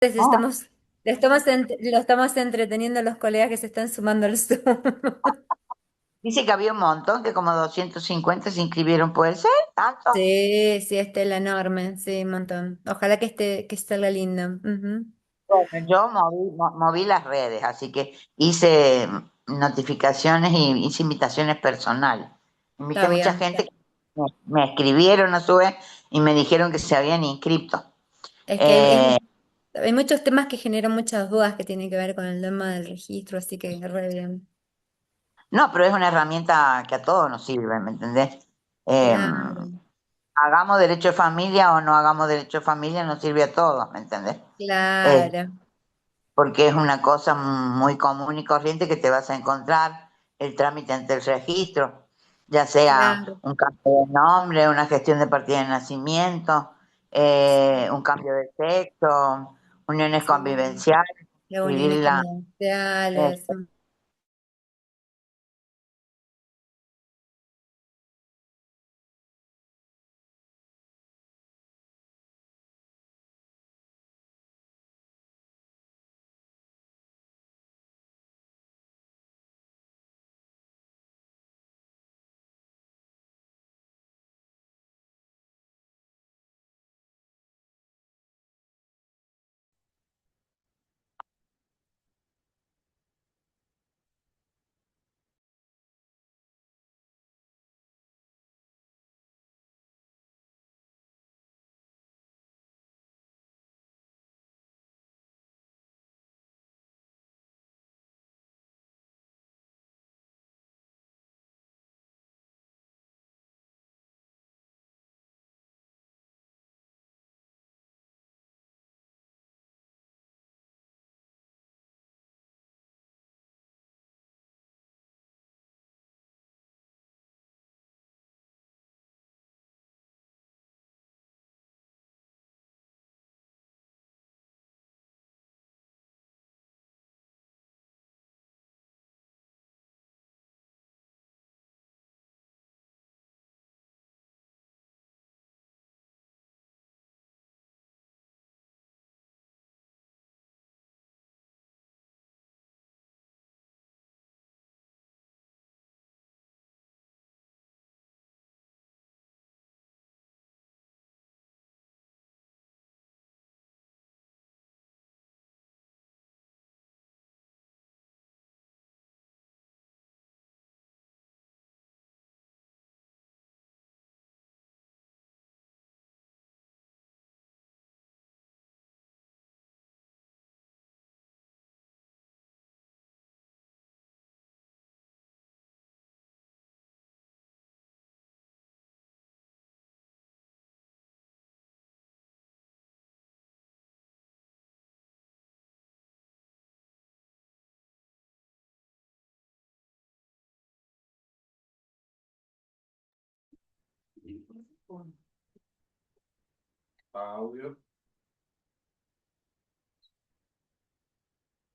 Entonces Oh, lo estamos entreteniendo a los colegas que se están sumando al Zoom. dice que había un montón, que como 250 se inscribieron. ¿Puede ser? ¿Tanto? Sí, sí, Estela enorme, sí, un montón. Ojalá que salga lindo. Ujú. Bueno, yo moví las redes, así que hice notificaciones y hice invitaciones personales. Invité Está a mucha bien. gente que me escribieron a su vez y me dijeron que se habían inscrito. Es que Eh, hay muchos temas que generan muchas dudas que tienen que ver con el tema del registro, así que re bien. no, pero es una herramienta que a todos nos sirve, ¿me entendés? Eh, Claro, hagamos derecho de familia o no hagamos derecho de familia, nos sirve a todos, ¿me entendés? Eh, claro, porque es una cosa muy común y corriente que te vas a encontrar el trámite ante el registro, ya sea claro. un cambio de nombre, una gestión de partida de nacimiento, un cambio de sexo, uniones Sí, convivenciales, reuniones escribir la... comerciales.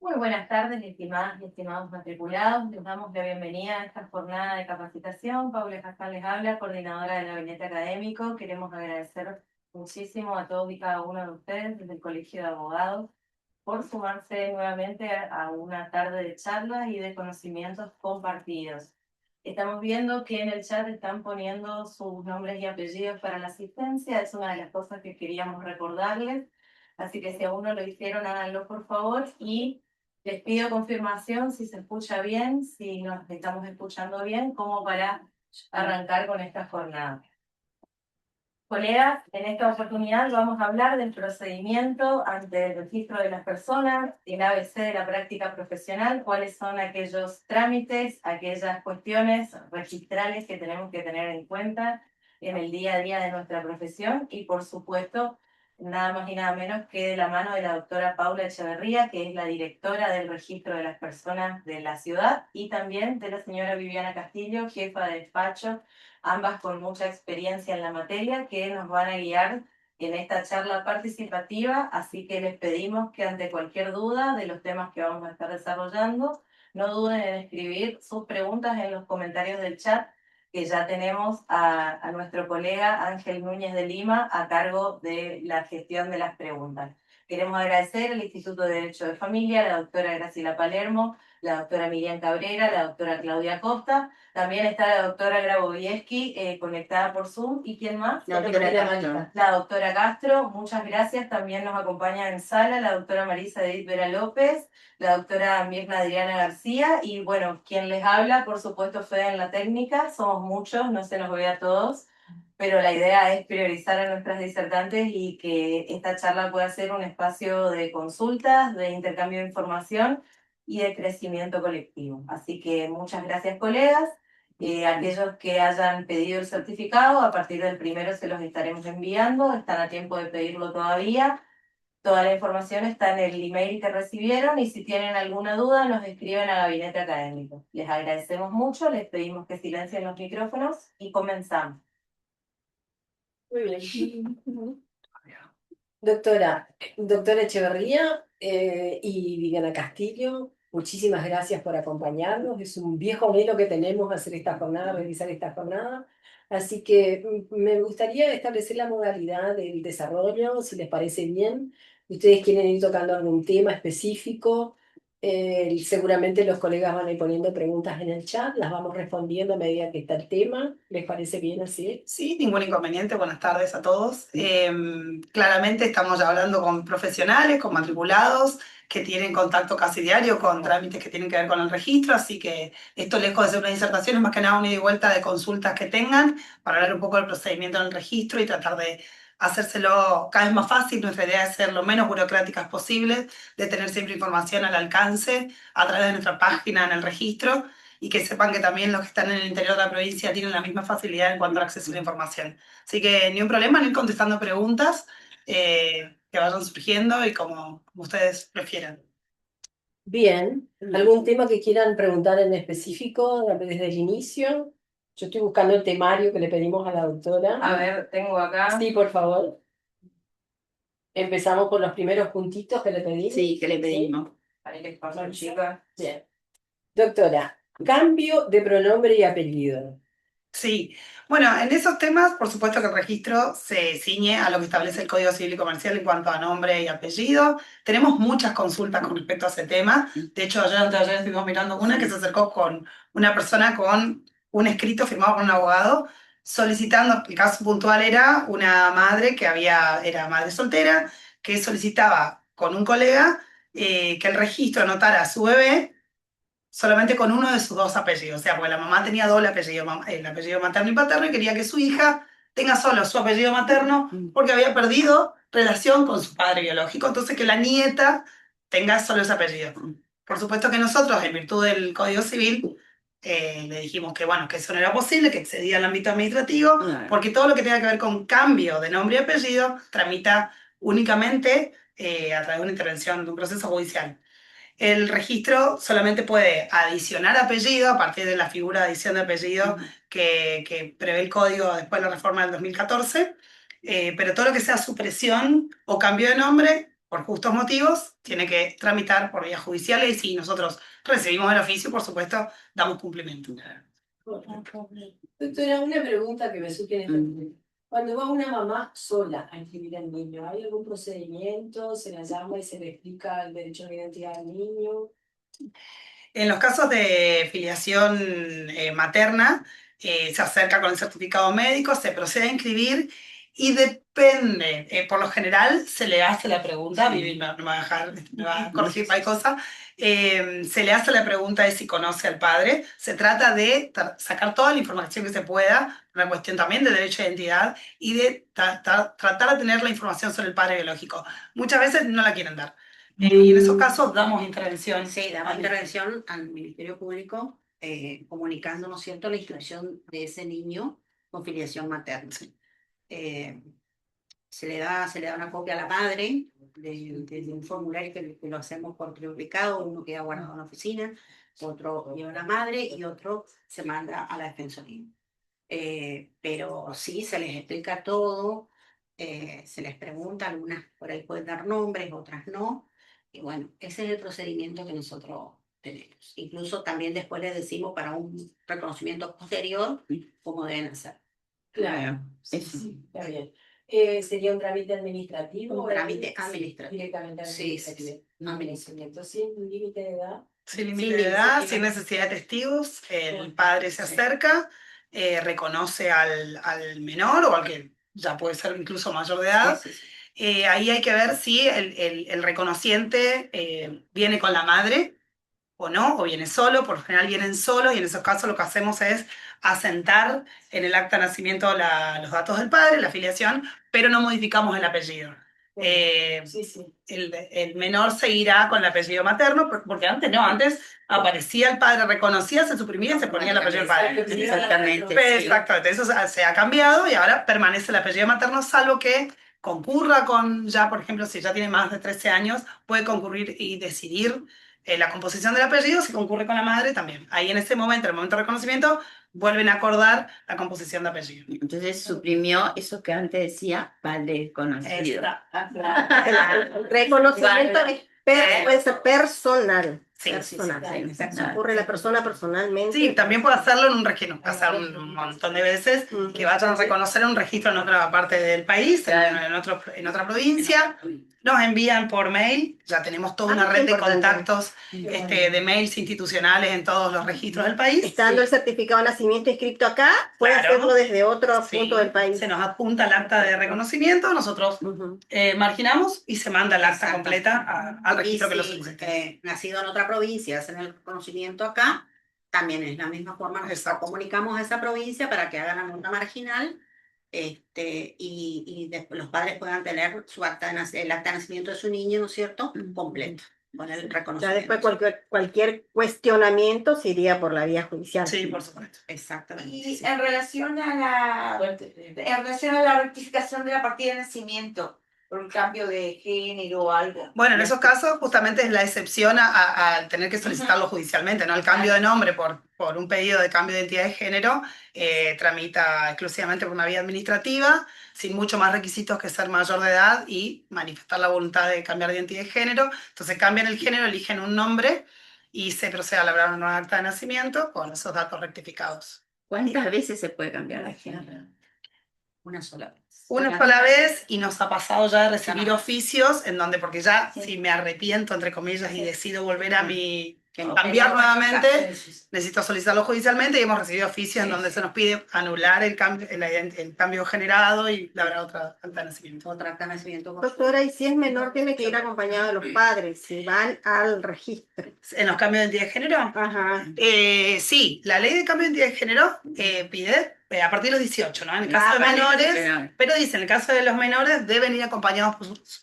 Muy buenas tardes, estimadas y estimados matriculados. Les damos la bienvenida a esta jornada de capacitación. Paula Cascal les habla, coordinadora del gabinete académico. Queremos agradecer muchísimo a todos y cada uno de ustedes desde el Colegio de Abogados por sumarse nuevamente a una tarde de charlas y de conocimientos compartidos. Estamos viendo que en el chat están poniendo sus nombres y apellidos para la asistencia. Es una de las cosas que queríamos recordarles. Así que si aún no lo hicieron, háganlo por favor y les pido confirmación si se escucha bien, si nos estamos escuchando bien, como para arrancar con esta jornada. Colegas, en esta oportunidad vamos a hablar del procedimiento ante el registro de las personas, el ABC de la práctica profesional, cuáles son aquellos trámites, aquellas cuestiones registrales que tenemos que tener en cuenta en el día a día de nuestra profesión y, por supuesto, nada más y nada menos que de la mano de la doctora Paula Echeverría, que es la directora del registro de las personas de la ciudad, y también de la señora Viviana Castillo, jefa de despacho, ambas con mucha experiencia en la materia, que nos van a guiar en esta charla participativa, así que les pedimos que ante cualquier duda de los temas que vamos a estar desarrollando, no duden en escribir sus preguntas en los comentarios del chat, que ya tenemos a nuestro colega Ángel Núñez de Lima a cargo de la gestión de las preguntas. Queremos agradecer al Instituto de Derecho de Familia, la doctora Graciela Palermo, la doctora Miriam Cabrera, la doctora Claudia Costa. También está la doctora Grabovieski conectada por Zoom. ¿Y quién más? La doctora Castro. La doctora Castro, muchas gracias. También nos acompaña en sala la doctora Marisa Edith Vera López, la doctora Mirna Adriana García y bueno, quien les habla, por supuesto, Fede en la técnica. Somos muchos, no se nos ve a todos, pero la idea es priorizar a nuestras disertantes y que esta charla pueda ser un espacio de consultas, de intercambio de información y de crecimiento colectivo. Así que muchas gracias, colegas. Aquellos que hayan pedido el certificado, a partir del 1 se los estaremos enviando, están a tiempo de pedirlo todavía. Toda la información está en el email que recibieron y si tienen alguna duda nos escriben a Gabinete Académico. Les agradecemos mucho, les pedimos que silencien los micrófonos y comenzamos. Muy bien. Doctora Echeverría y Viviana Castillo, muchísimas gracias por acompañarnos. Es un viejo anhelo que tenemos hacer esta jornada, realizar esta jornada. Así que me gustaría establecer la modalidad del desarrollo, si les parece bien. Ustedes quieren ir tocando algún tema específico. Seguramente los colegas van a ir poniendo preguntas en el chat, las vamos respondiendo a medida que está el tema. ¿Les parece bien así? Sí, ningún inconveniente. Buenas tardes a todos. Claramente estamos ya hablando con profesionales, con matriculados, que tienen contacto casi diario con trámites que tienen que ver con el registro, así que esto, lejos de ser una disertación, es más que nada una ida y vuelta de consultas que tengan para hablar un poco del procedimiento en el registro y tratar de hacérselo cada vez más fácil. Nuestra idea es ser lo menos burocráticas posible, de tener siempre información al alcance a través de nuestra página en el registro, y que sepan que también los que están en el interior de la provincia tienen la misma facilidad en cuanto al acceso a la información. Así que ni un problema en ir contestando preguntas que vayan surgiendo y como ustedes prefieran. Bien. ¿Algún tema que quieran preguntar en específico desde el inicio? Yo estoy buscando el temario que le pedimos a la doctora. A ver, tengo acá. Sí, por favor. Empezamos por los primeros puntitos que le pedimos. Sí, que le pedimos. Ahí les paso, chicas. Bien. Doctora, cambio de pronombre y apellido. Sí, bueno, en esos temas, por supuesto que el registro se ciñe a lo que establece el Código Civil y Comercial en cuanto a nombre y apellido. Tenemos muchas consultas con respecto a ese tema. De hecho, ayer antes de ayer estuvimos mirando una que se acercó con una persona con un escrito firmado por un abogado solicitando, el caso puntual era una madre que era madre soltera, que solicitaba con un colega que el registro anotara a su bebé solamente con uno de sus dos apellidos. O sea, porque la mamá tenía doble apellido, el apellido materno y paterno, y quería que su hija tenga solo su apellido materno porque había perdido relación con su padre biológico. Entonces, que la nieta tenga solo ese apellido. Por supuesto que nosotros, en virtud del Código Civil, le dijimos que, bueno, que eso no era posible, que excedía el ámbito administrativo, porque todo lo que tenga que ver con cambio de nombre y apellido tramita únicamente a través de una intervención de un proceso judicial. El registro solamente puede adicionar apellido a partir de la figura de adición de apellido que prevé el código después de la reforma del 2014, pero todo lo que sea supresión o cambio de nombre, por justos motivos, tiene que tramitar por vías judiciales y si nosotros recibimos el oficio, por supuesto, damos cumplimiento. Doctora, una pregunta que me surge en este momento. Cuando va una mamá sola a inscribir al niño, ¿hay algún procedimiento? ¿Se la llama y se le explica el derecho a la identidad del niño? En los casos de filiación materna, se acerca con el certificado médico, se procede a inscribir y depende, por lo general se le hace la pregunta, Vivi no me va a dejar, me va a corregir cualquier cosa, se le hace la pregunta de si conoce al padre. Se trata de sacar toda la información que se pueda, una cuestión también de derecho a identidad y de tratar de tener la información sobre el padre biológico. Muchas veces no la quieren dar. Y en esos casos damos intervención. Sí, damos intervención al Ministerio Público comunicando, ¿no es cierto?, la inscripción de ese niño con filiación materna. Sí. Se le da una copia a la madre de un formulario que lo hacemos por preubicado, uno queda guardado en la oficina, otro lleva a la madre y otro se manda a la defensoría. Pero sí, se les explica todo, se les pregunta, algunas por ahí pueden dar nombres, otras no. Y bueno, ese es el procedimiento que nosotros tenemos. Incluso también después les decimos para un reconocimiento posterior cómo deben hacer. Claro, sí, está bien. Sería un trámite administrativo. Un trámite Sí, administrativo. directamente Sí, administrativo. sí. Administrativo. Sin límite de edad. Sin límite de edad, sin necesidad de testigos, el padre se acerca, reconoce al menor o al que ya puede ser incluso mayor de edad. Sí, sí, sí. Ahí hay que ver si el reconociente viene con la madre o no, o viene solo. Por lo general vienen solos y en esos casos lo que hacemos es asentar en el acta de nacimiento los datos del padre, la afiliación, pero no modificamos el apellido. Sí, sí. El menor seguirá con el apellido materno, porque antes no, antes aparecía el padre, reconocía, se suprimía y se ponía el apellido del padre. Exactamente. Pues, Sí. exactamente, eso se ha cambiado y ahora permanece el apellido materno, salvo que concurra con, ya por ejemplo, si ya tiene más de 13 años, puede concurrir y decidir la composición del apellido, si concurre con la madre también. Ahí en ese momento, en el momento de reconocimiento, vuelven a acordar la composición de apellido. Entonces suprimió eso que antes decía padre conocido. El reconocimiento puede ser personal. Sí, personal. sí, sí. Ocurre la persona personalmente. Sí, también puede hacerlo en un registro, pasar un montón de veces, que vayan a reconocer en un registro en otra parte del país, en otra provincia. Nos envían por mail, ya tenemos toda una red de contactos de mails institucionales en todos los registros del país. Estando el certificado de nacimiento inscrito acá, puede Claro. hacerlo desde otro Sí, punto del país. se nos adjunta el acta de reconocimiento, nosotros marginamos y se manda el acta Exacto. completa al registro que lo Y si solicite. nacido en otra provincia, hacen el reconocimiento acá, también es la misma forma, nosotros Exacto. comunicamos a esa provincia para que hagan la nota marginal, y después los padres puedan tener su acta el acta de nacimiento de su niño, ¿no es cierto? Completo, con el Ya reconocimiento. después cualquier cuestionamiento se iría por la vía judicial. Sí, por supuesto. Exactamente. Y sí. en relación a la rectificación de la partida de nacimiento, por un cambio de género o algo. Bueno, en esos casos justamente es la excepción a tener que solicitarlo judicialmente, ¿no? El cambio de nombre por un pedido de cambio de identidad de género tramita exclusivamente por una vía administrativa, sin mucho más requisitos que ser mayor de edad y manifestar la voluntad de cambiar de identidad de género. Entonces cambian el género, eligen un nombre y se procede a elaborar una nueva acta de nacimiento con esos datos rectificados. ¿Cuántas veces se puede cambiar de género? Una sola vez. Una sola vez, y nos ha pasado ya de recibir oficios en donde, porque ya si me arrepiento, entre comillas, y decido volver a cambiar nuevamente, necesito solicitarlo judicialmente y hemos recibido oficios en donde se nos pide anular el cambio generado y labrar otra acta de nacimiento. Otra acta de nacimiento. Doctora, y si es menor, tiene que ir acompañado de los padres, si van al registro. ¿En los cambios de identidad de género? Ajá. Sí, la ley de cambio de identidad de género pide a partir de los 18, ¿no? En el caso de menores, pero dice, en el caso de los menores deben ir acompañados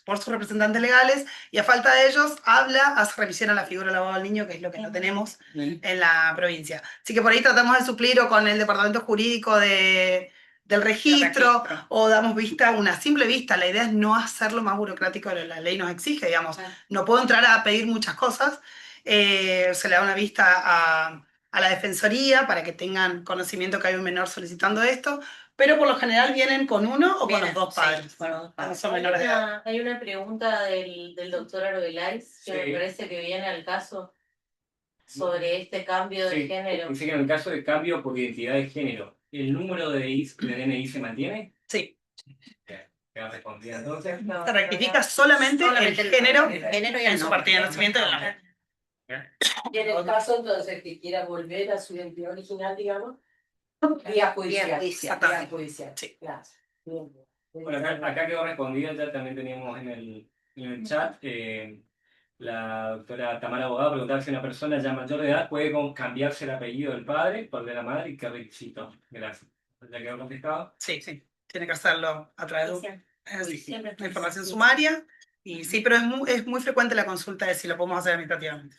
por sus representantes legales y a falta de ellos hace revisión a la figura del abogado del niño, que es lo que no tenemos en la provincia. Así que por ahí tratamos de suplir o con el departamento jurídico del registro o damos una simple vista. La idea es no hacerlo más burocrático de lo que la ley nos exige, digamos. No puedo entrar a pedir muchas cosas, se le da una vista a la defensoría para que tengan conocimiento que hay un menor solicitando esto, pero por lo general vienen con uno o con los dos padres. Cuando son menores de edad. Hay una pregunta del doctor Arbeláez que me parece que viene al caso sobre este cambio de género. Dice que en el caso de cambio por identidad de género, ¿el número de DNI se mantiene? Sí. ¿Queda respondida entonces? Se rectifica solamente el género y en su partida de nacimiento y el nombre. Y en el caso entonces que quiera volver a su identidad original, digamos, vía judicial. Vía judicial. Sí. Claro. Bien. Bueno, acá quedó respondida, ya también teníamos en el chat, la doctora Tamara Abogado preguntaba si una persona ya mayor de edad puede cambiarse el apellido del padre por el de la madre y qué requisito. Gracias. ¿Ya quedó contestado? Sí, tiene que hacerlo a través de una información Sí. sumaria. Y sí, pero es muy frecuente la consulta de si lo podemos hacer administrativamente.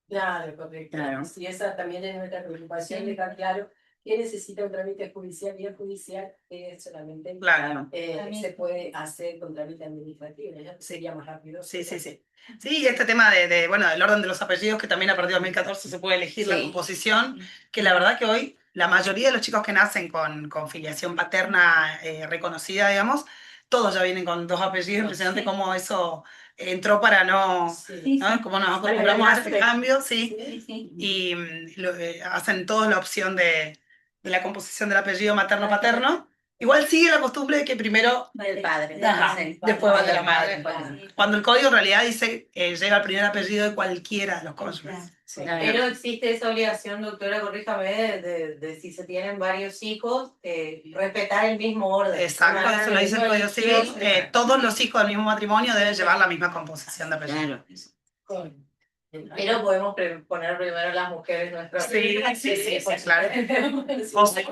Claro, correcto. Claro. Sí, esa también es nuestra preocupación, dejar claro que necesita un trámite judicial, vía judicial, que solamente Claro. se puede hacer con trámite administrativo, ya sería más rápido. Sí. Sí, y este tema bueno, del orden de los apellidos, que también a partir de 2014 se puede elegir la composición, que la verdad que hoy la mayoría de los chicos que nacen con filiación paterna reconocida, digamos, todos ya vienen con dos apellidos, impresionante cómo eso entró para ¿no? Como nos acostumbramos a ese cambio, y hacen todos la opción de la composición del apellido materno-paterno, Igual sigue la costumbre de que primero Del padre. ajá, Sí. después va el de la madre. Después. Cuando el código en realidad dice lleva el primer apellido de cualquiera de los cónyuges. Sí. Claro. Pero existe esa obligación, doctora, corríjame, de si se tienen varios hijos, respetar el mismo orden. Exacto, eso lo dice el Código Civil. Todos los hijos del mismo matrimonio deben llevar la misma composición de apellido. Claro. Pero podemos poner primero las mujeres nuestras. Sí, claro. O sea,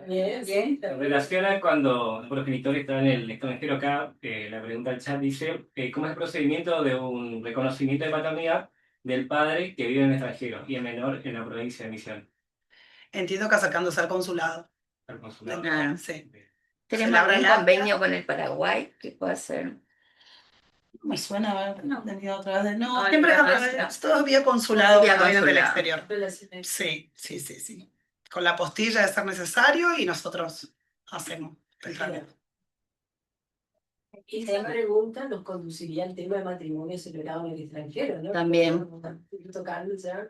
Bien. En relación a cuando un progenitor está en el extranjero acá, la pregunta del chat dice, ¿cómo es el procedimiento de un reconocimiento de paternidad del padre que vive en el extranjero y el menor en la provincia de Misión? entiendo que acercándose al consulado. Al consulado. Claro. Sí. ¿Tenemos le abre algún el acta. convenio con el Paraguay que pueda ser? Me suena haber entendido otra vez. No, No, siempre no, es todavía consulado Vía cuando vienen del consulado. exterior. Sí. Con la postilla de ser necesario y nosotros hacemos el trámite. Esta pregunta nos conduciría al tema de matrimonio celebrado en el extranjero, ¿no? También. Estoy tocando ya.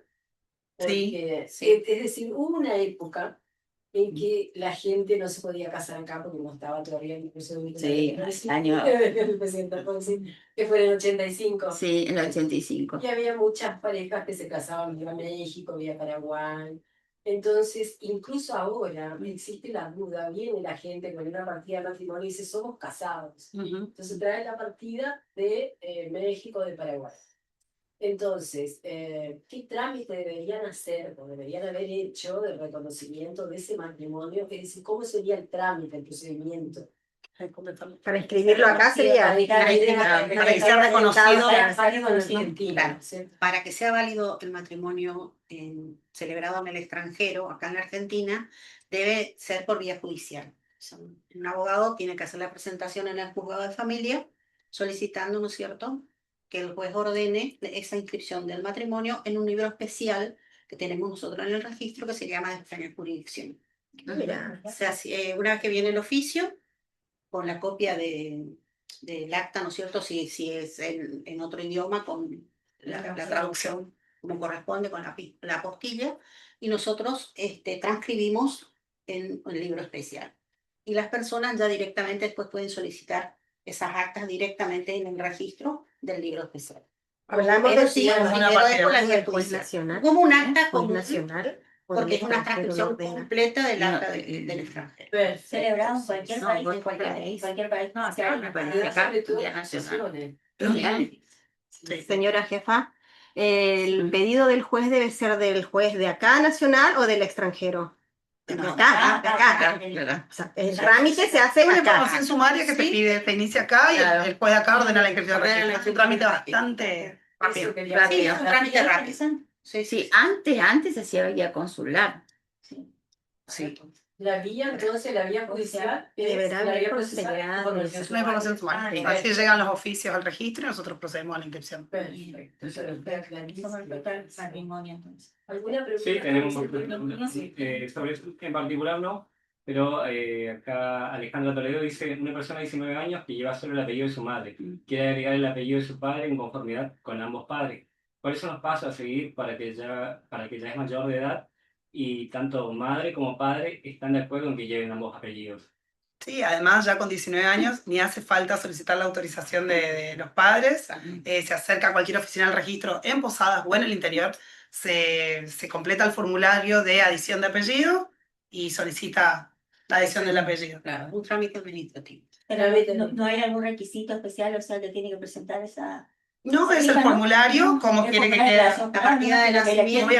Sí, Porque, sí. Es decir, hubo una época en que la gente no se podía casar acá porque no estaba todavía el presidente. Sí, año. El presidente Alfonsín, que fue en el 85. Sí, en el 85. Y había muchas parejas que se casaban, iba a México, vía Paraguay. Entonces, incluso ahora existe la duda, viene la gente con una partida de matrimonio y dice, somos casados. Entonces trae la partida de México, de Paraguay. Entonces, ¿qué trámite deberían hacer o deberían haber hecho de reconocimiento de ese matrimonio? Es decir, ¿cómo sería el trámite, el procedimiento? Para inscribirlo acá sería para que sea reconocido. Claro. Para que sea válido el matrimonio celebrado en el extranjero, acá en la Argentina, debe ser por vía judicial. O sea, un abogado tiene que hacer la presentación en el juzgado de familia solicitando, ¿no es cierto?, que el juez ordene esa inscripción del matrimonio en un libro especial que tenemos nosotros en el registro que se llama de extraña jurisdicción. Mira. O sea, una vez que viene el oficio, con la copia del acta, ¿no es cierto?, si es en otro idioma, con la traducción como corresponde, con la apostilla, y nosotros transcribimos en el libro especial. Y las personas ya directamente después pueden solicitar esas actas directamente en el registro del libro especial. Hablamos Pero de sí, una primero parte es por la del vía juez judicial. nacional. Como un acta Juez común, nacional. o porque del es una extranjero transcripción lo ordena. completa del acta No, del extranjero. Celebrado en cualquier No, país, en cualquier país. cualquier país. No, acá me parece acá, Día Nacional. Sí. Señora jefa, ¿el pedido del juez debe ser del juez de acá nacional o del extranjero? De No, acá. Claro. O sea, el trámite se hace Una acá. información sumaria que Sí. te inicia acá y Claro. el juez de acá ordena la inscripción del Ordena la registro. Es un trámite inscripción. bastante rápido. Sí, es un trámite rápido. Sí, antes se hacía vía consular. Sí. La vía, entonces, la vía judicial Deberá la haber vía procedimiento. procesal. Es una información sumaria. Así llegan los oficios al registro y nosotros procedemos a la inscripción. Perfecto. Eso nos queda clarísimo. Matrimonio, entonces. ¿Alguna pregunta? Sí, tenemos sobre eso en particular no, pero acá Alejandra Toledo dice, una persona de 19 años que lleva solo el apellido de su madre, quiere agregar el apellido de su padre en conformidad con ambos padres. ¿Cuáles son los pasos a seguir para que ya es mayor de edad y tanto madre como padre están de acuerdo en que lleven ambos apellidos? Sí, además ya con 19 años ni hace falta solicitar la autorización de los padres. Se acerca a cualquier oficina del registro en Posadas o en el interior, se completa el formulario de adición de apellido y solicita la adición del apellido. Claro, un trámite administrativo. Pero no hay algún requisito especial, o sea, que tiene que presentar esa... No, es el formulario, como quiere que quede. La partida de nacimiento.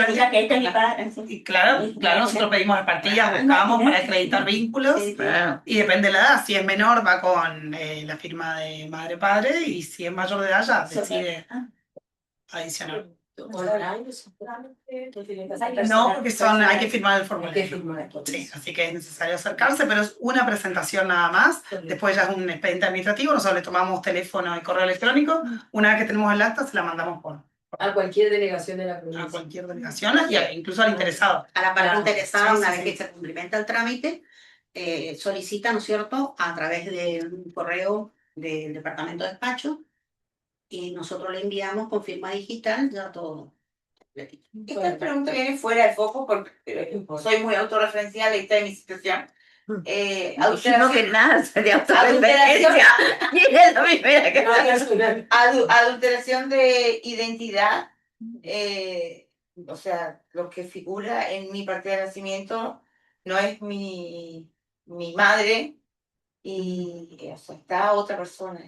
Y claro, nosotros pedimos las partidas, buscamos para acreditar vínculos. Claro. Y depende de la edad, si es menor va con la firma de madre-padre y si es mayor de edad ya decide adicionar. Online, No, porque hay que firmar el Hay que formulario. firmar. Sí, así que es necesario acercarse, pero es una presentación nada más. Después ya es un expediente administrativo, nosotros le tomamos teléfono y correo electrónico. Una vez que tenemos el acta, se la mandamos A cualquier delegación de la a provincia. cualquier delegación, incluso al interesado. A la parte interesada, Sí, una sí, vez sí. que se cumplimenta el trámite, solicita, ¿no es cierto?, a través de un correo del departamento de despacho y nosotros le enviamos con firma digital ya todo. Esta pregunta viene fuera del foco porque soy muy autorreferencial, ahí está en mi situación. Dijimos que nada de Adulteración. autorreferencia. Y es la primera que Adulteración de identidad, o sea, lo que figura en mi partida de nacimiento no es mi madre y o sea, está otra persona.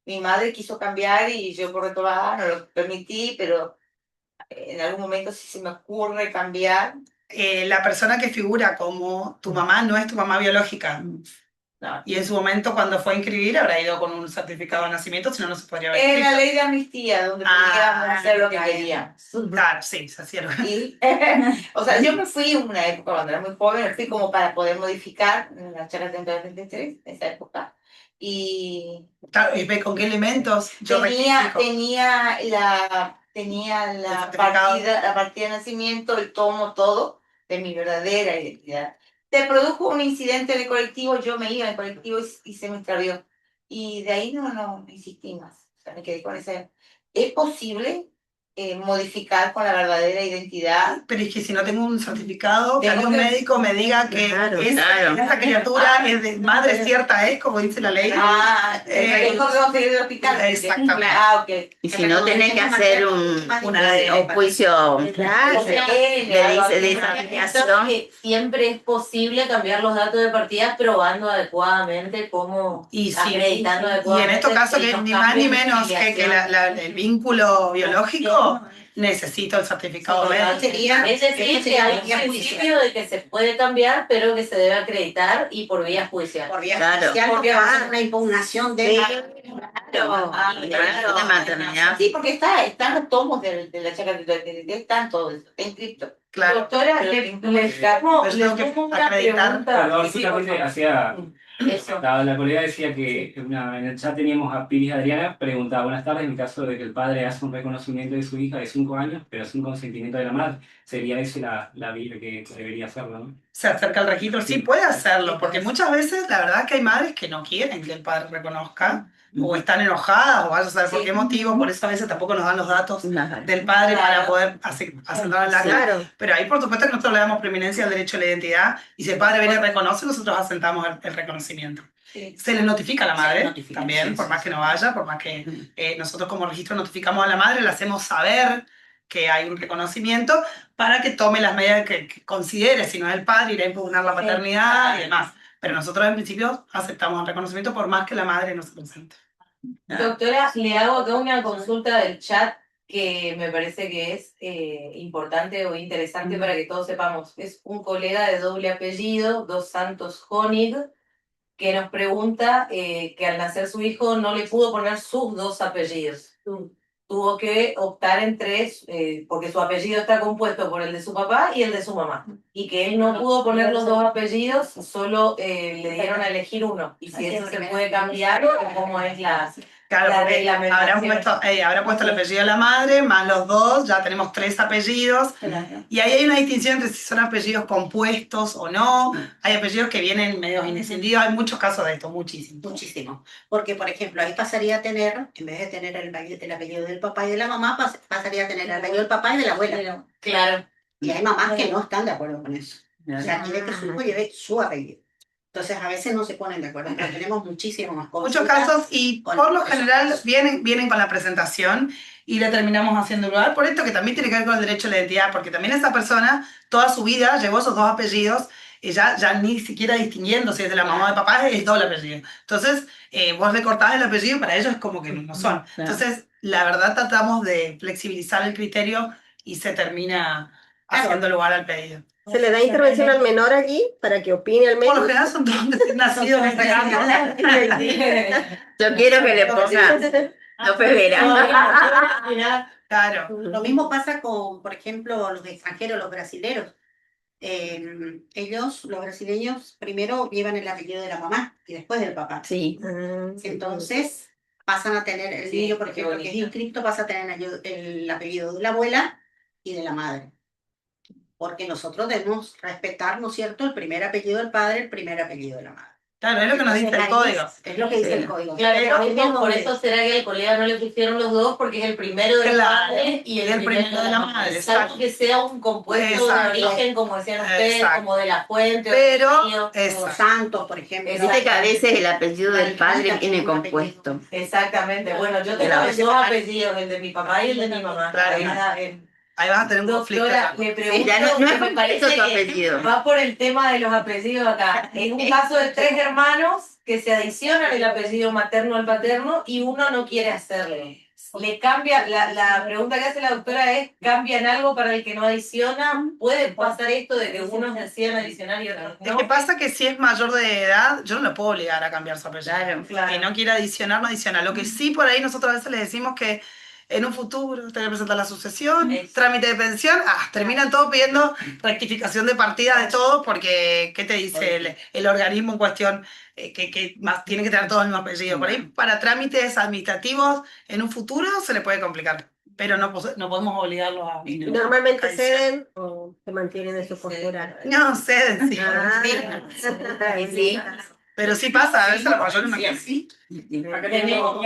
Mi madre quiso cambiar y yo por retomar no lo permití, pero en algún momento si se me ocurre cambiar. La persona que figura como tu mamá no es tu mamá biológica. No. Y en su momento, cuando fue a inscribir, habrá ido con un certificado de nacimiento, si no, no se podría haber En inscrito. la ley de amnistía, donde podíamos hacer lo que queríamos. Claro, sí, se hicieron. Y, o sea, yo me fui en una época cuando era muy joven, me fui como para poder modificar la charla 33, esa época. Y Claro, ¿y ve con qué elementos? Yo rectifico. tenía la partida de nacimiento, el tomo, todo de mi verdadera identidad. Se produjo un incidente en el colectivo, yo me iba en el colectivo y se me extravió. Y de ahí no insistí más. O sea, me quedé con esa. ¿Es posible modificar con la verdadera identidad? Pero es que si no tengo un certificado, que Tengo algún que- médico me diga que Claro, esa claro. criatura es de madre cierta, es como dice la ley. Tengo que conseguir del hospital. Exactamente. Ok. Y si no, tenés que hacer un juicio Claro. de disafiliación. Siempre es posible cambiar los datos de partida probando adecuadamente cómo Y sí, acreditando y en adecuadamente estos casos que los ni más ni cambios de menos que filiación. el vínculo biológico, necesito el certificado médico. Es decir, que hay un principio de que se puede cambiar, pero que se debe acreditar y por vía judicial. Por vía Claro. judicial, porque va a ser una impugnación de De maternidad. Sí, porque están los tomos de la charla de están todos, está inscrito. Claro. Doctora, Pero- le Pero tengo que pongo una acreditar. pregunta. Perdón, Sí, justamente por favor. hacía. Eso. La colega decía que en el chat teníamos a Piris Adriana, preguntaba, buenas tardes, en caso de que el padre hace un reconocimiento de su hija de 5 años, pero sin consentimiento de la madre, ¿sería esa la vía que debería hacerlo, no? Se acerca al registro, sí puede hacerlo, porque muchas veces la verdad es que hay madres que no quieren que el padre reconozca, o están enojadas, o vaya a saber por qué motivo, por eso a veces tampoco nos dan los datos del padre para poder asentar el acta. Claro. Pero ahí por supuesto que nosotros le damos preeminencia al derecho a la identidad, y si el padre viene y reconoce, nosotros asentamos el reconocimiento. Se le notifica a la madre también, por más que no vaya, por más que nosotros como registro notificamos a la madre, le hacemos saber que hay un reconocimiento para que tome las medidas que considere, si no es el padre, irá a impugnar la paternidad y demás. Pero nosotros en principio aceptamos el reconocimiento por más que la madre no se presente. Doctora, le hago acá una consulta del chat que me parece que es importante o interesante para que todos sepamos. Es un colega de doble apellido, Dos Santos Honig, que nos pregunta que al nacer su hijo no le pudo poner sus dos apellidos. Tuvo que optar entre, porque su apellido está compuesto por el de su papá y el de su mamá. Y que él no pudo poner los dos apellidos, solo le dieron a elegir uno. Y si eso se puede cambiar, o cómo es la... Claro, La porque reglamentación. habrá puesto el apellido de la madre, más los dos, ya tenemos 3 apellidos. Y ahí hay una distinción entre si son apellidos compuestos o no. Hay apellidos que vienen medio inescindidos. Hay muchos casos de esto, muchísimos. muchísimo. Porque, por ejemplo, ahí pasaría a tener, en vez de tener el apellido del papá y de la mamá, pasaría a tener el apellido del papá y de la abuela. Claro. Y hay mamás que no están de acuerdo con eso. O sea, quiere que su hijo lleve su apellido. Entonces, a veces no se ponen de acuerdo, pero tenemos muchísimas cosas. Muchos casos, y por lo general vienen con la presentación y le terminamos haciendo lugar por esto que también tiene que ver con el derecho a la identidad, porque también esa persona toda su vida llevó esos dos apellidos y ya ni siquiera distinguiendo si es de la mamá o del papá, es doble apellido. Entonces, vos le cortás el apellido y para ellos es como que no son. Entonces, la verdad tratamos de flexibilizar el criterio y se termina haciendo lugar al pedido. ¿Se le da intervención al menor allí para que opine al Por lo menos? general son todos recién nacidos en este caso. Yo quiero que le ponga López Vera. Claro. Lo mismo pasa con, por ejemplo, los extranjeros, los brasileros. Ellos, los brasileños, primero llevan el apellido de la mamá y después del papá. Sí. Entonces pasan a tener, el niño, por ejemplo, que es inscripto, pasa a tener el apellido de la abuela y de la madre. Porque nosotros debemos respetar, ¿no es cierto?, el primer apellido del padre, el primer apellido de la madre. Claro, es lo que nos dice el código. Es lo que dice el código. Claro, Pero por es eso, por donde- eso será que al colega no le pusieron los dos, porque es el primero del Claro, padre y el primero de la madre. Salvo exacto. que sea un compuesto de Exacto. origen, como decían ustedes, Exacto. como de la fuente. Pero, o exacto. Santos, por ejemplo. Viste que a veces el apellido del Margarita padre tiene viene un apellido. compuesto. Exactamente. Bueno, yo tengo Claro. los dos apellidos, el de mi papá y el de mi mamá. Claro. Ahí vas a tener un conflicto. Doctora, le pregunto, ya no es que me completo parece tu que apellido. va por el tema de los apellidos acá. Es un caso de 3 hermanos que se adicionan el apellido materno al paterno y uno no quiere hacerlo. Le cambia, la pregunta que hace la doctora es, ¿cambian algo para el que no adiciona? ¿Puede pasar esto de que unos decidan adicionar y otros Es no? que pasa que si es mayor de edad, yo no lo puedo obligar a cambiar su apellido. Claro. Si no quiere adicionar, no adiciona. Lo que sí por ahí nosotros a veces le decimos que en un futuro usted que presentar la sucesión, trámite de pensión, terminan todos pidiendo rectificación de partida de todo, porque ¿qué te dice el organismo en cuestión? Que más tiene que tener todo el mismo apellido. Por ahí, para trámites administrativos, en un futuro se le puede complicar, pero no podemos obligarlo a... ¿Normalmente ceden o se mantienen en su postura? No, ceden, sí. Sí. Pero sí pasa, a veces la mayoría no Sí. Acá tenemos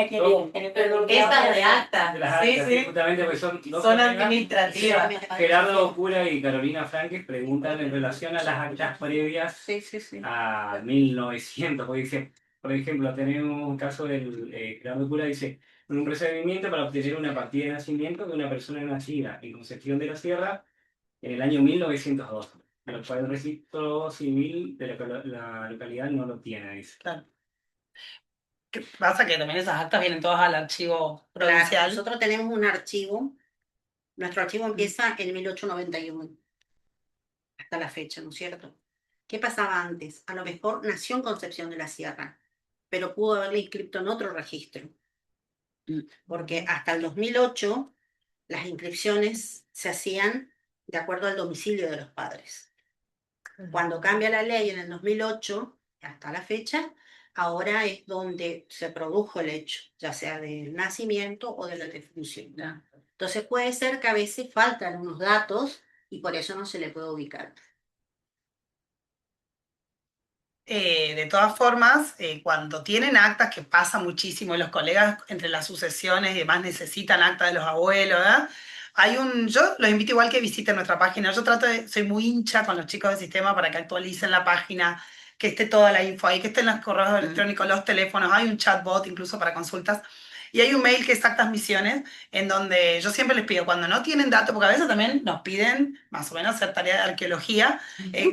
Esas de acta. de las Sí, actas, sí. justamente porque son dos Son colegas. administrativas. Gerardo Cura y Carolina Franques preguntan en relación a las actas previas Sí, sí, sí. a 1900, porque dice, por ejemplo, tenemos un caso del Gerardo Cura, dice, un procedimiento para obtener una partida de nacimiento de una persona nacida en Concepción de la Sierra en el año 1902, a lo cual el registro civil de la localidad no lo tiene, dice. Claro. ¿Qué pasa? Que también esas actas vienen todas al archivo Claro, provincial. nosotros tenemos un archivo. Nuestro archivo empieza en 1891, hasta la fecha, ¿no es cierto? ¿Qué pasaba antes? A lo mejor nació en Concepción de la Sierra, pero pudo haberle inscrito en otro registro. Porque hasta el 2008 las inscripciones se hacían de acuerdo al domicilio de los padres. Cuando cambia la ley en el 2008, hasta la fecha, ahora es donde se produjo el hecho, ya sea del nacimiento o de la defunción. Entonces puede ser que a veces faltan unos datos y por eso no se le puede ubicar. De todas formas, cuando tienen actas, que pasa muchísimo, y los colegas entre las sucesiones y demás necesitan acta de los abuelos, ¿verdad? Yo los invito igual que visiten nuestra página. Yo soy muy hincha con los chicos del sistema para que actualicen la página, que esté toda la info ahí, que estén los correos electrónicos, los teléfonos, hay un chatbot incluso para consultas. Y hay un mail que es Actas Misiones, en donde yo siempre les pido, cuando no tienen datos, porque a veces también nos piden más o menos hacer tarea de arqueología,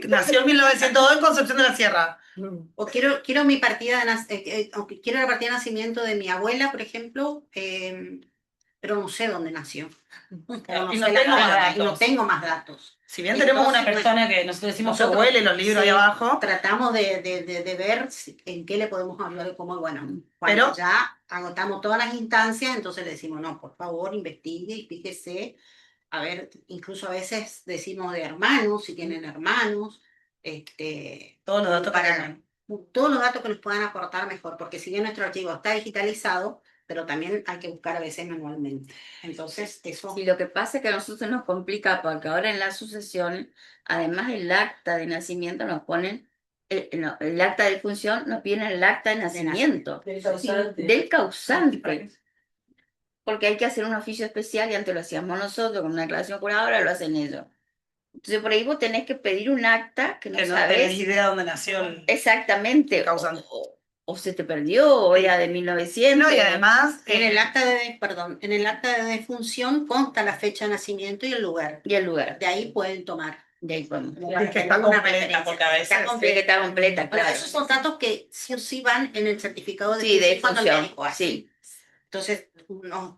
nació en 1902 en Concepción de la Sierra. O quiero mi partida aunque quiero la partida de nacimiento de mi abuela, por ejemplo, pero no sé dónde nació. Y no tengo más datos. No tengo más datos. Si bien tenemos una persona que nosotros decimos que huele los libros ahí abajo. Tratamos de ver en qué le podemos hablar, como bueno, cuando Pero ya agotamos todas las instancias, entonces le decimos, no, por favor, investigue y fíjese. A ver, incluso a veces decimos de hermanos, si tienen hermanos, todos los datos todos los datos que nos puedan aportar mejor, porque si bien nuestro archivo está digitalizado, pero también hay que buscar a veces manualmente. Entonces, eso... Y lo que pasa es que a nosotros nos complica porque ahora en la sucesión, además del acta de nacimiento nos ponen, el acta de defunción nos viene el acta de nacimiento. Del causante. Porque hay que hacer un oficio especial y antes lo hacíamos nosotros con una declaración jurada, ahora lo hacen ellos. Entonces por ahí vos tenés que pedir un acta que no sabés. tenés idea dónde nació el Exactamente. causante. O se te perdió, o era de 1900. No, y además... En el acta de defunción consta la fecha de nacimiento y el lugar. Y el lugar. De ahí pueden tomar. De ahí podemos. Es que está completa, porque a veces... Está completa, claro. Esos son datos que sí o sí van en el certificado de defunción. Sí. Entonces,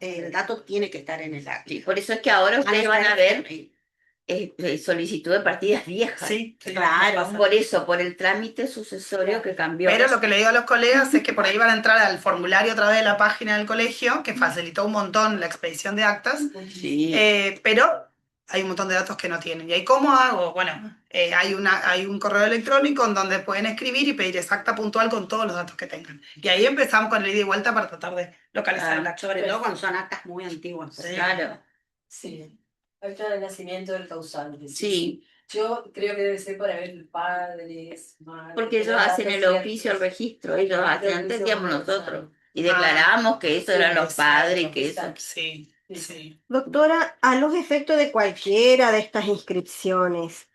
el dato tiene que estar en el acta. Sí, por eso es que ahora ustedes van a ver solicitud de partidas viejas. Sí, claro. Por eso, por el trámite sucesorio que cambió. Pero lo que le digo a los colegas es que por ahí van a entrar al formulario a través de la página del colegio, que facilitó un montón la expedición de actas, Sí. pero hay un montón de datos que no tienen. ¿Y ahí cómo hago? Bueno, hay un correo electrónico en donde pueden escribir y pedir exacta puntual con todos los datos que tengan. Y ahí empezamos con el ida y vuelta para tratar de localizar el acta. Sobre todo cuando son actas muy antiguas. Claro. Sí. Acta de nacimiento del causante. Sí. Yo creo que debe ser para ver padres, madres. Porque ellos hacen el oficio al registro, ellos hacen, antes hacíamos nosotros. Y Ah, declaramos que eso eran los padres y que eso. Exacto. Sí, sí. Doctora, a los efectos de cualquiera de estas inscripciones,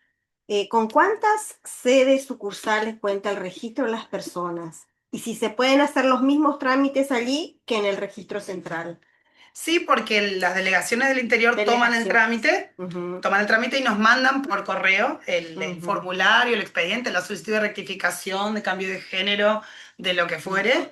¿con cuántas sedes sucursales cuenta el registro de las personas? Y si se pueden hacer los mismos trámites allí que en el registro central. Sí, porque las delegaciones del interior toman el trámite, Ujú, y nos mandan por correo el ujú. formulario, el expediente, la solicitud de rectificación, de cambio de género, de lo que fuere.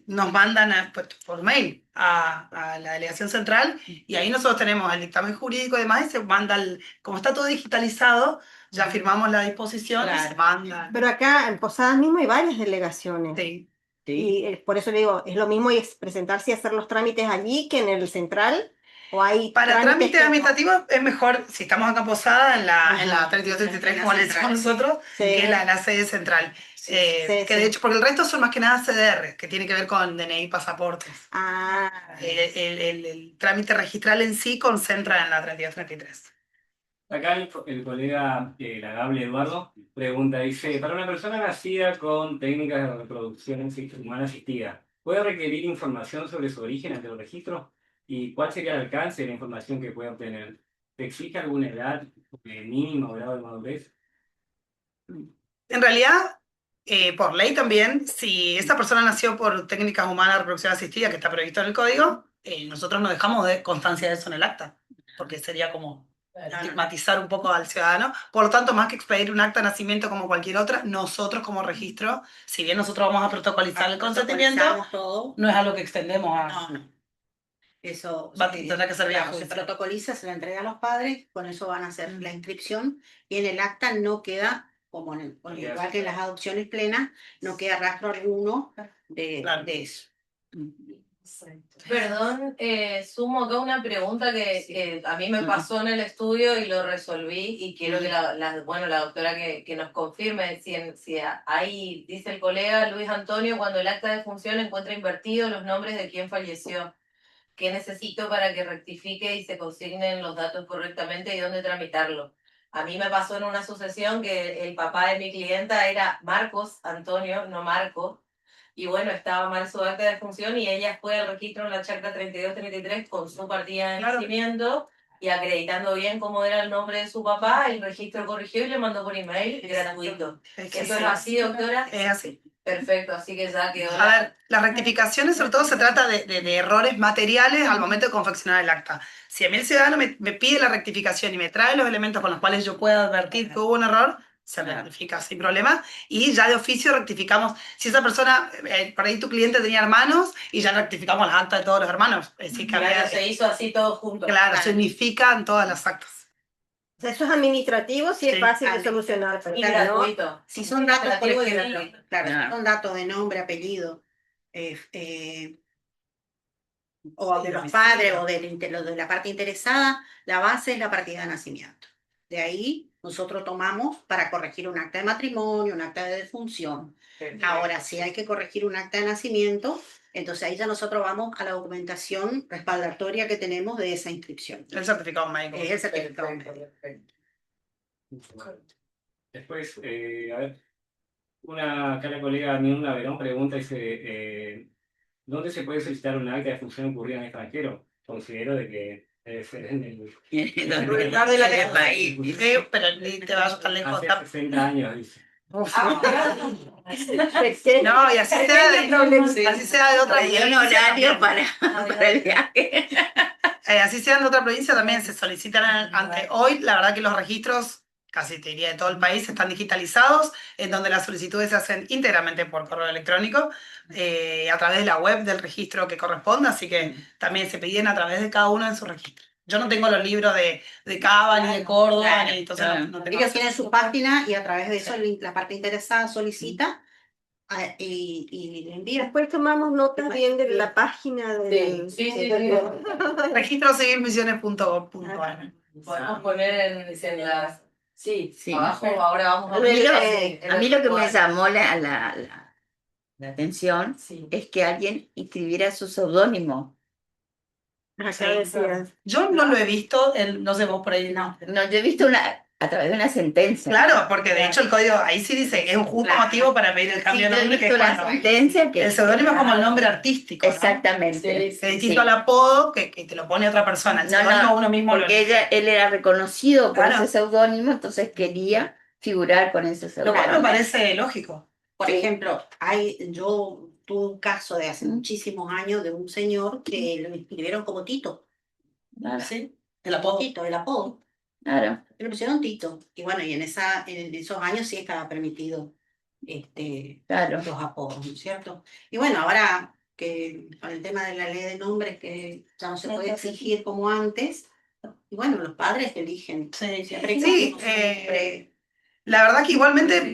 Nos mandan por mail a la delegación central y ahí nosotros tenemos el dictamen jurídico y demás y se manda, como está todo digitalizado, ya firmamos la disposición y se Claro. manda. Pero acá en Posadas mismo hay varias delegaciones. Sí. Y por eso le digo, ¿es lo mismo presentarse y hacer los trámites allí que en el central? ¿O hay Para trámites trámites que- administrativos es mejor, si estamos acá en Posada, en la Ajá. 3233, como le decimos nosotros, Sí. que es la sede central. Sí, Que sí. de hecho, porque el resto son más que nada CDR, que tiene que ver con DNI y pasaportes. Ah, El trámite registral en sí concentra en la 3233. Acá el colega Lagable Eduardo pregunta, dice, para una persona nacida con técnicas de reproducción humana asistida, ¿puede requerir información sobre su origen ante el registro? ¿Y cuál sería el alcance de la información que puede obtener? ¿Se exige alguna edad mínima o grado de madurez? En realidad, por ley también, si esa persona nació por técnicas humanas de reproducción asistida, que está previsto en el código, nosotros no dejamos de constancia de eso en el acta, porque sería como estigmatizar un poco al ciudadano. Por lo tanto, más que expedir un acta de nacimiento como cualquier otra, nosotros como registro, si bien nosotros vamos a protocolizar el consentimiento, Protocolizamos todo. no es algo que extendemos a... No. Eso tendrá que ser vía claro, se judicial. protocoliza, se lo entrega a los padres, con eso van a hacer la inscripción y en el acta no queda, como igual que en las adopciones plenas, no queda rastro alguno de eso. Perdón, sumo acá una pregunta que a mí me pasó en el estudio y lo resolví y quiero que la doctora que nos confirme si ahí dice el colega Luis Antonio, cuando el acta de función encuentra invertidos los nombres de quien falleció. ¿Qué necesito para que rectifique y se consignen los datos correctamente y dónde tramitarlo? A mí me pasó en una sucesión que el papá de mi clienta era Marcos Antonio, no Marco, y bueno, estaba mal su acta de función y ella fue al registro en la chacra 3233 con su partida de nacimiento y acreditando bien cómo era el nombre de su papá, el registro corrigió y le mandó por email gratuito. ¿Eso es así, doctora? Es así. Perfecto, así que ya quedó. A ver, las rectificaciones sobre todo se trata de errores materiales al momento de confeccionar el acta. Si a mí el ciudadano me pide la rectificación y me trae los elementos con los cuales yo pueda advertir que hubo un error, se rectifica sin problema y ya de oficio rectificamos. Si esa persona, por ahí tu cliente tenía hermanos y ya rectificamos las actas de todos los hermanos. Es decir, que Claro, se hizo así todo junto. Claro, se unifican todas las actas. o sea, eso es administrativo, sí es fácil de solucionar. Y pero no- gratuito. Si son datos, por Relativo y ejemplo, gratuito. claro, si son datos de nombre, apellido, o de los padres o de la parte interesada, la base es la partida de nacimiento. De ahí nosotros tomamos para corregir un acta de matrimonio, un acta de defunción. Ahora, si hay que corregir un acta de nacimiento, entonces ahí ya nosotros vamos a la documentación respaldatoria que tenemos de esa inscripción. El certificado médico. Es el certificado médico. Después, a ver, acá la colega Mirna Verón pregunta, dice, ¿dónde se puede solicitar un acta de función ocurrida en el extranjero? Considero de que debe ser en el lugar de la país. Pero ni te vas tan lejos. Hace 60 años, dice. No, y así sea de otra Hay un horario para el viaje. Así sea de otra provincia también se solicitan hoy, la verdad que los registros, casi te diría de todo el país, están digitalizados, en donde las solicitudes se hacen íntegramente por correo electrónico, a través de la web del registro que corresponda, así que también se piden a través de cada uno en su registro. Yo no tengo los libros de Cava, ni de Córdoba, ni entonces no tengo. Ellos tienen su página y a través de eso la parte interesada solicita y le envía. Después tomamos notas bien de la página del... registrocivilmisiones.gov.ar. Podemos poner en las... Sí, Sí. abajo, ahora vamos A mí lo que me llamó la atención es que alguien inscribiera su seudónimo. Acá decías. Yo no lo he visto, no sé vos por ahí. No. No, yo he visto A través de una sentencia. Claro, porque de hecho el código ahí sí dice que es un justo motivo para pedir el cambio Sí, de yo he nombre, que es visto la cuando sentencia que el seudónimo es como el nombre artístico, ¿no? exactamente. Es distinto al apodo que te lo pone otra persona. El No, seudónimo no, uno mismo lo porque él era reconocido por Claro. ese seudónimo, entonces quería figurar con ese Lo seudónimo. cual me parece lógico. Por ejemplo, yo tuve un caso de hace muchísimos años de un señor que lo inscribieron como Tito. Claro. ¿Sí? El apodo. Tito, el apodo. Claro. Le pusieron Tito. Y bueno, y en esos años sí estaba permitido Claro. los apodos, ¿no es cierto? Y bueno, ahora que con el tema de la ley de nombres que ya no se puede exigir como antes, y bueno, los padres eligen. Sí, Siempre sí, la verdad que igualmente,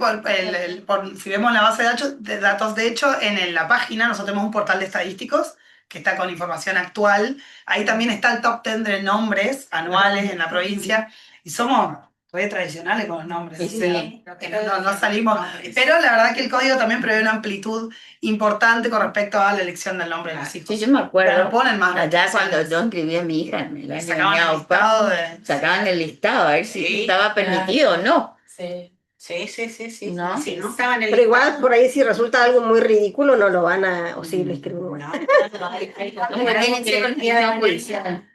si vemos la base de datos, de hecho, la página nosotros tenemos un portal de estadísticos que está con información actual. Ahí también está el top 10 de nombres anuales en la provincia y somos re tradicionales con los nombres. Sí, O sea, sí. no salimos. Pero la verdad que el código también prevé una amplitud importante con respecto a la elección del nombre de los hijos. Sí, yo me acuerdo. Pero no ponen más Allá restricciones. cuando yo inscribí a mi hija en el año de Sacaban mi el papá, listado de... sacaban el listado a ver si Sí, estaba permitido o no. Sí. Sí. ¿No? Si no estaban en el Pero igual listado, por ahí si resulta algo muy ridículo no lo van a, o sí lo escriben igual. Como tiene que ser con gestión judicial.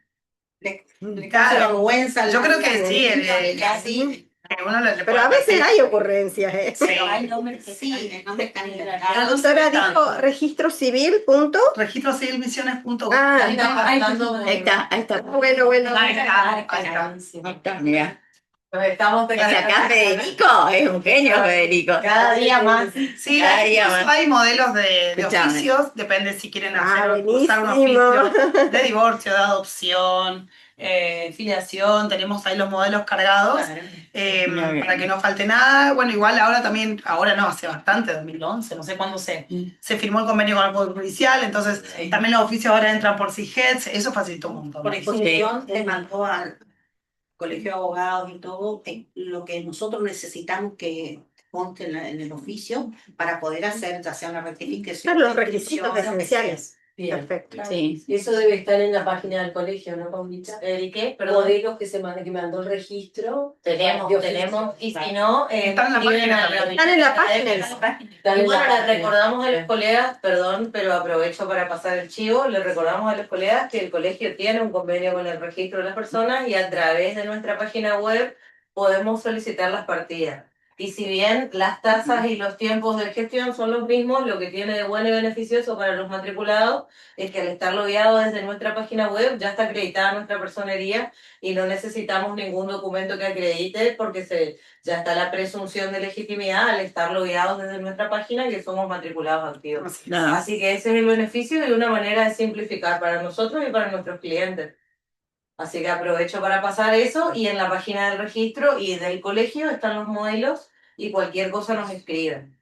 le causa vergüenza. Yo creo que sí, así. que uno le Pero puede a veces decir- hay ocurrencias, ¿eh? Sí. Hay nombres que sí, el nombre está en La doctora dijo registro civil, punto. registrocivilmisiones.gov. Ah, Ahí está, ahí está. bueno. Ahí está. Ahí está, mira. Nos estamos Y acá Federico, es un genio Federico. cada día más. Sí, Cada día incluso más. hay modelos de Escuchame. oficios, depende si quieren Ah, usar un buenísimo. oficio de divorcio, de adopción, filiación, tenemos ahí los modelos cargados para que no falte nada. Bueno, igual ahora no, hace bastante, 2011, no sé cuándo se firmó el convenio con el Poder Judicial, entonces también los oficios ahora entran por CIGEDS, eso facilitó un montón. Por exposición, le mandó al colegio de abogados y todo lo que nosotros necesitamos que conste en el oficio para poder hacer ya sea una rectificación. Claro, los requisitos inscripción, lo que sea. esenciales. Bien. Perfecto. Sí. Y eso debe estar en la página del colegio, ¿no, Paulita? ¿Y qué? Perdón. Modelos que mandó el registro. Tenemos, de oficio. y si no, Están en la escriben página a la también. Están en la página. Están Y en bueno, la les página. recordamos a los colegas, perdón, pero aprovecho para pasar el chivo, les recordamos a los colegas que el colegio tiene un convenio con el registro de las personas y a través de nuestra página web podemos solicitar las partidas. Y si bien las tasas y los tiempos de gestión son los mismos, lo que tiene de bueno y beneficioso para los matriculados es que al estar logueado desde nuestra página web ya está acreditada nuestra personería y no necesitamos ningún documento que acredite porque ya está la presunción de legitimidad al estar logueados desde nuestra página que somos matriculados activos. No. Así que ese es el beneficio y una manera de simplificar para nosotros y para nuestros clientes. Así que aprovecho para pasar eso y en la página del registro y del colegio están los modelos y cualquier cosa nos escriben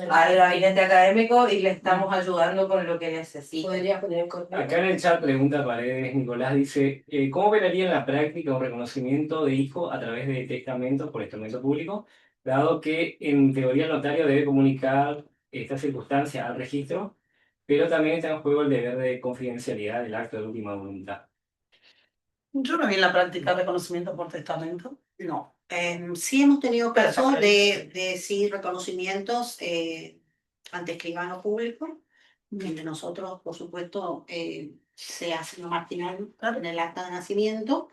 al gabinete académico y le estamos ayudando con lo que necesiten. Podrías poner en contacto. Acá en el chat pregunta Paredes Nicolás, dice, ¿cómo operaría en la práctica un reconocimiento de hijo a través de testamentos por testamento público, dado que en teoría el notario debe comunicar esta circunstancia al registro, pero también está en juego el deber de confidencialidad del acto de última voluntad? Yo no vi en la práctica reconocimiento por testamento. No. Sí hemos tenido Pero casos está de sí reconocimientos ante escribano público, donde nosotros, por supuesto, se hace lo marginal en el acta de nacimiento,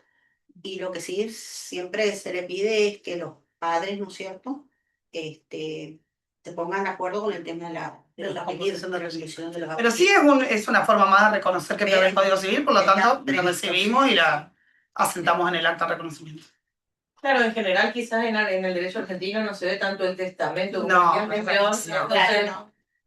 y lo que sí siempre se le pide es que los padres, ¿no es cierto?, se pongan de acuerdo con el tema de los apellidos, de la resolución de los Pero sí es una forma más de reconocer que prevé el Código Civil, por lo tanto, lo recibimos y la asentamos en el acta de reconocimiento. Claro, en general quizás en el derecho argentino no se ve tanto el testamento como No, el mención, no,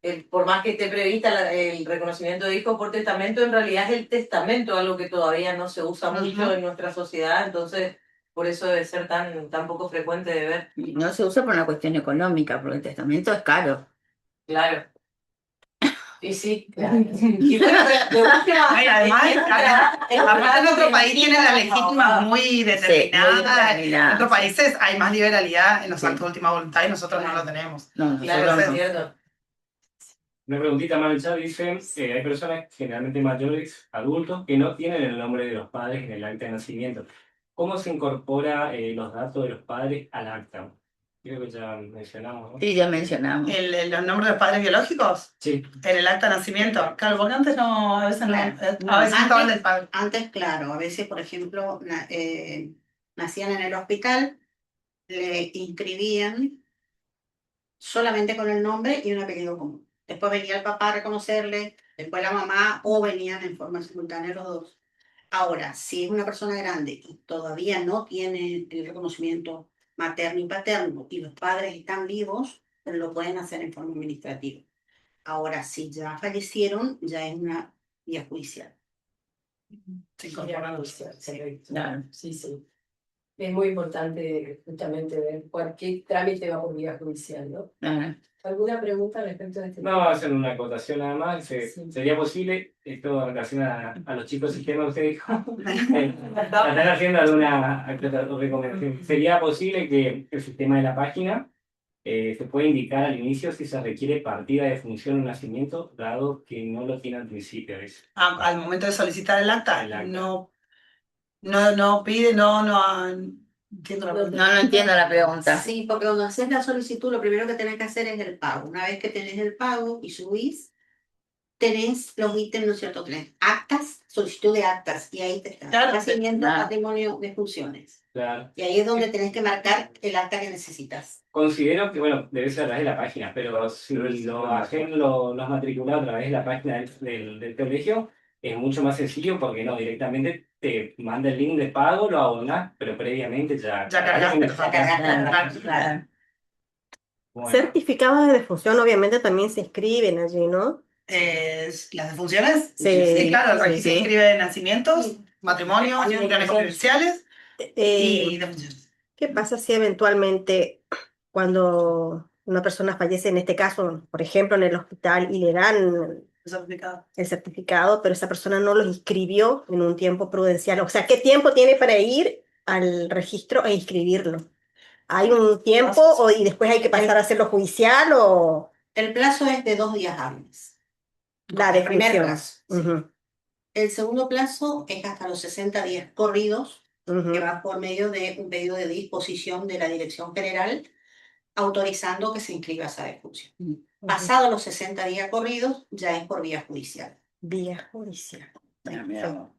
entonces por más que esté prevista el reconocimiento de hijo por testamento, en realidad es el testamento algo que todavía no se usa mucho en nuestra sociedad, entonces por eso debe ser tan poco frecuente de ver. No se usa por una cuestión económica, porque el testamento es caro. Claro. Y sí, claro. Y bueno, de última, Ay, además, aparte en otro país tienen la legítima muy determinada. En otros países hay más liberalidad en los actos de última voluntad y nosotros no lo tenemos. No, claro, nosotros es no. cierto. Una preguntita más en el chat dice, hay personas generalmente mayores, adultos, que no tienen el nombre de los padres en el acta de nacimiento. ¿Cómo se incorpora los datos de los padres al acta? Creo que ya mencionamos, ¿no? Sí, ya mencionamos. ¿Los nombres de los padres biológicos? Sí. En el acta de nacimiento. Claro, porque antes no, a veces no, Claro. a veces no estaban del Antes, padre. antes, claro, a veces, por ejemplo, nacían en el hospital, le inscribían solamente con el nombre y un apellido común. Después venía el papá a reconocerle, después la mamá, o venían en forma simultánea los dos. Ahora, si es una persona grande y todavía no tiene el reconocimiento materno y paterno y los padres están vivos, pues lo pueden hacer en forma administrativa. Ahora, si ya fallecieron, ya es una vía judicial. Se incorporan los- Claro. Sí, sí. Es muy importante justamente ver qué trámite va por vía judicial, ¿no? Claro. ¿Alguna pregunta respecto a este tema? No, hacer una acotación nada más. Sí. ¿Sería posible, esto en relación a los chicos sistemas, usted dijo, están haciendo alguna recomendación? ¿Sería posible que el sistema de la página se pueda indicar al inicio si se requiere partida de función o nacimiento, dado que no lo tiene al principio? Al momento de solicitar el acta, El acta. no pide, entiendo la pregunta. No entiendo la pregunta. Sí, porque cuando haces la solicitud, lo primero que tenés que hacer es el pago. Una vez que tenés el pago y subís, tenés los ítems, ¿no es cierto? Tenés actas, solicitud de actas, y ahí te está. Claro. Nacimiento, Claro. patrimonio de funciones. Claro. Y ahí es donde tenés que marcar el acta que necesitas. Considero que, bueno, debe ser a través de la página, pero si lo hacen los matriculados a través de la página del colegio, es mucho más sencillo porque no, directamente te manda el link de pago, lo abonás, pero previamente ya cargaste los Ya cargaste. Claro. Bueno, Certificados de defunción obviamente también se inscriben allí, ¿no? ¿Las defunciones? Sí, claro, sí, aquí se sí. inscriben nacimientos, matrimonios, uniones convivenciales y Eh, defunciones. ¿Qué pasa si eventualmente cuando una persona fallece, en este caso, por ejemplo, en el hospital y le dan Certificado. el certificado, pero esa persona no lo inscribió en un tiempo prudencial? O sea, ¿qué tiempo tiene para ir al registro e inscribirlo? ¿Hay un tiempo y después hay que pasar a hacerlo judicial o El plazo es de 2 días hábiles. la El primer definición? plazo. Sí. Ujú, El segundo plazo es hasta los 60 días corridos, ujú. que va por medio de un pedido de disposición de la Dirección General, autorizando que se inscriba esa defunción. Pasado los 60 días corridos, ya es por vía judicial. Vía judicial. Mira,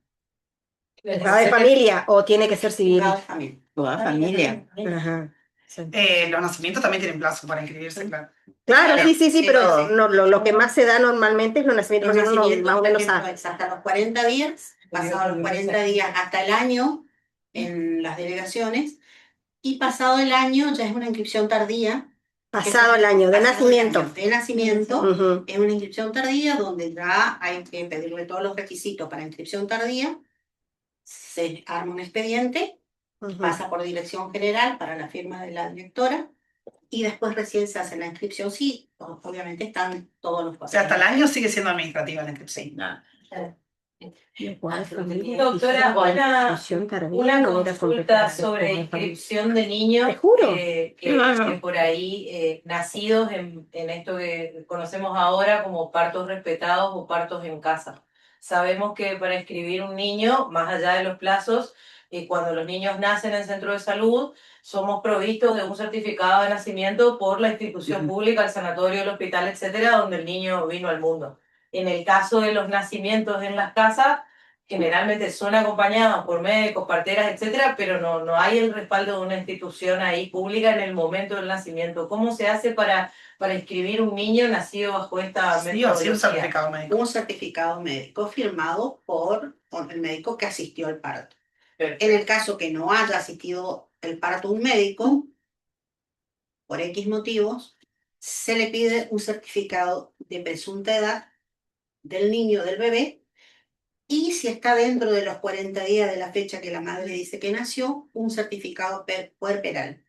¿Juzgado de familia o tiene que ser civil? Juzgado de familia. toda familia. Ajá. Sí. Los nacimientos también tienen plazo para inscribirse, claro. Claro, sí, sí, sí, Sí, pero sí. no, lo que más se da normalmente es los nacimientos, Los porque uno nacimientos, más o por menos ejemplo, sabe. es hasta los 40 días, pasado los 40 días hasta el año en las delegaciones, y pasado el año ya es una inscripción tardía. Pasado el año de Pasado el nacimiento. año de nacimiento, Ujú. es una inscripción tardía donde ya hay que pedirle todos los requisitos para inscripción tardía, se arma un expediente, Ujú. pasa por dirección general para la firma de la directora, y después recién se hace la inscripción. Sí, obviamente están todos los O sea, hasta el papeles. año sigue siendo administrativa la inscripción. Doctora, una consulta sobre inscripción de niños Te juro. que por ahí nacidos en esto que conocemos ahora como partos respetados o partos en casa. Sabemos que para inscribir un niño, más allá de los plazos, cuando los niños nacen en centro de salud, somos provistos de un certificado de nacimiento por la institución pública, el sanatorio, el hospital, etcétera, donde el niño vino al mundo. En el caso de los nacimientos en las casas, generalmente son acompañados por médicos, parteras, etcétera, pero no hay el respaldo de una institución ahí pública en el momento del nacimiento. ¿Cómo se hace para inscribir un niño nacido bajo esta Sí o sí, un metodología? certificado médico. Un certificado médico firmado por el médico que asistió al parto. En el caso que no haya asistido el parto un médico, por X motivos, se le pide un certificado de presunta edad del niño, del bebé, y si está dentro de los 40 días de la fecha que la madre dice que nació, un certificado puerperal.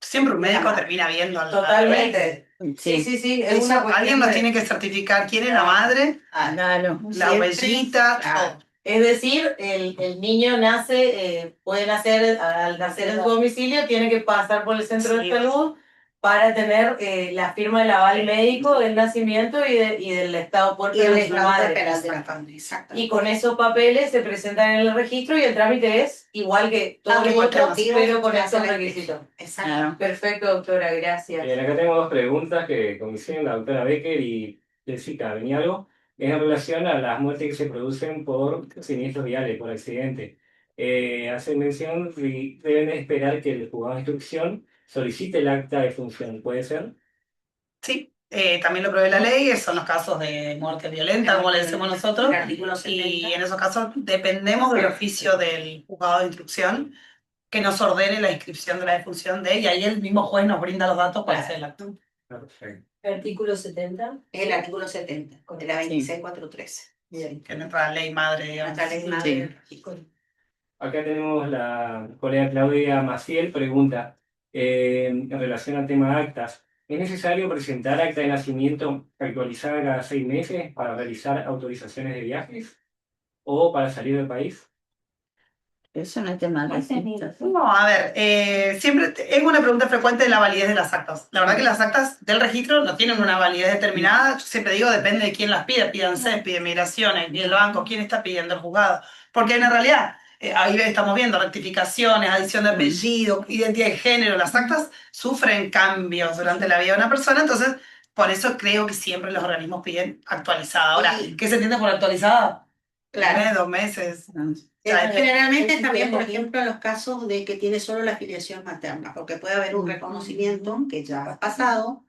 Siempre un médico termina viendo al bebé. Totalmente. Sí. Sí. Es Eso, una cuestión alguien nos de- tiene que certificar quién es la madre, Claro. la Siempre, huellita, claro. todo. Es decir, el niño nace, puede nacer, al nacer en su domicilio, tiene que pasar por el centro de Sí. salud, para tener la firma del aval médico del nacimiento y del estado Y puerperal el de su estado madre. puerperal de la madre, exacto. Y con esos papeles se presentan en el registro y el trámite es igual que todos los igual que otros, los pero con que estos hacen la requisitos. Exacto. Claro. Perfecto, doctora, gracias. Bien, acá tengo dos preguntas que coinciden, la doctora Becker y Jessica Benialgo, es en relación a las muertes que se producen por siniestros viales, por accidente. Hacen mención y deben esperar que el juzgado de instrucción solicite el acta de función, ¿puede ser? Sí, también lo prevé la ley, son los casos de muerte violenta, como le decimos nosotros, El artículo 70. y en esos casos dependemos del oficio del juzgado de instrucción que nos ordene la inscripción de la defunción de, y ahí el mismo juez nos brinda los datos para hacer el acto. Perfecto. Artículo 70. Es el artículo 70, de la 26413. Bien. Que es nuestra ley madre, digamos. Nuestra ley madre del registro. Acá tenemos la colega Claudia Maciel, pregunta, en relación al tema de actas, ¿es necesario presentar acta de nacimiento actualizada cada 6 meses para realizar autorizaciones de viajes o para salir del país? Eso no es tema de registro. No, a ver, siempre es una pregunta frecuente de la validez de las actas. La verdad que las actas del registro no tienen una validez determinada. Yo siempre digo, depende de quién las pide. Pídanse, pide migraciones, pide el banco, quién está pidiendo el juzgado. Porque en realidad, ahí estamos viendo rectificaciones, adición de apellido, identidad de género. Las actas sufren cambios durante la vida de una persona, entonces por eso creo que siempre los organismos piden actualizada. Ahora, ¿qué se entiende por actualizada? Claro. Un mes, 2 meses. Generalmente también, por ejemplo, en los casos de que tiene solo la filiación materna, porque puede haber un reconocimiento que ya ha pasado,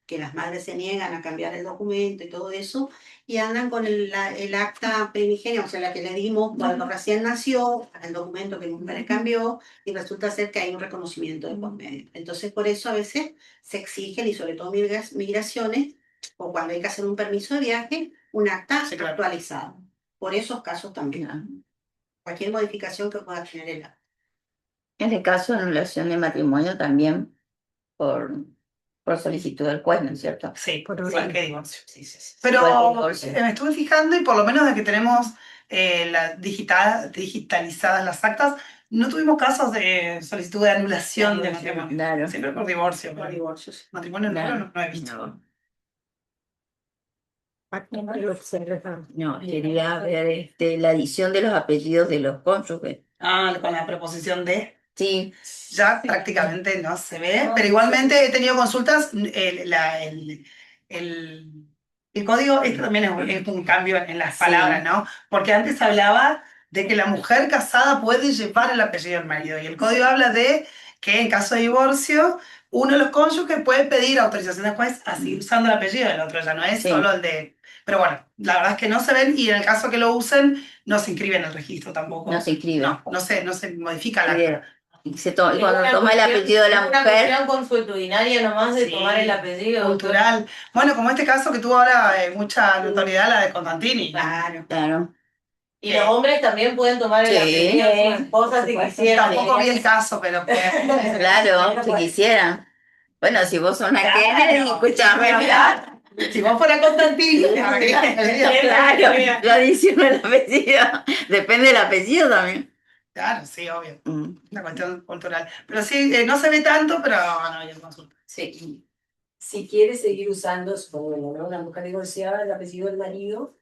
que las madres se niegan a cambiar el documento y todo eso, y andan con el acta primigenia, o sea, la que le dimos cuando recién nació, el documento que nunca le cambió, y resulta ser que hay un reconocimiento de por medio. Entonces, por eso a veces se exigen, y sobre todo migraciones, o cuando hay que hacer un permiso de viaje, un acta actualizada. Por esos casos también. Cualquier modificación que pueda tener el acta. En el caso de anulación de matrimonio también por solicitud del juez, ¿no es cierto? Sí, igual que divorcio. Sí, sí, sí. Pero Igual que divorcio. me estuve fijando y por lo menos desde que tenemos digitalizadas las actas, no tuvimos casos de solicitud de anulación de matrimonio. Claro. Siempre por divorcio. Por pero divorcios. matrimonio Claro. no he visto. No. No, quería ver la adición de los apellidos de los cónyuges. Ah, con la preposición de. Sí, Ya prácticamente no se ve, pero igualmente he tenido consultas. El código, esto también es un cambio en las Sí. palabras, ¿no? Porque antes hablaba de que la mujer casada puede llevar el apellido del marido, y el código habla de que en caso de divorcio, uno de los cónyuges puede pedir autorización del juez a seguir usando el apellido del otro, ya no es Sí. solo el de. Pero bueno, la verdad es que no se ven, y en el caso que lo usen, no se inscribe en el registro tampoco. no se inscribe. No se modifica la Bien. Y cuando Es una toma el cuestión- apellido de la es una mujer, cuestión consuetudinaria nomás de Sí, tomar el apellido. cultural. Bueno, como este caso que tuvo ahora mucha notoriedad, la de Constantini. Claro. claro. Y los hombres también pueden tomar el Sí. apellido de sus esposas si quisieran. Tampoco vi el caso, pero Claro, si quisieran. Bueno, si vos sos una Kennedy, escúchame. si vos fuera Constantini, Claro, yo adiciono el apellido. Depende del apellido también. claro, sí, obvio. Una cuestión cultural. Pero sí, no se ve tanto, pero no, yo consulta. Sí. Si quiere seguir usando, supongamos, ¿no? Una mujer divorciada, el apellido del marido.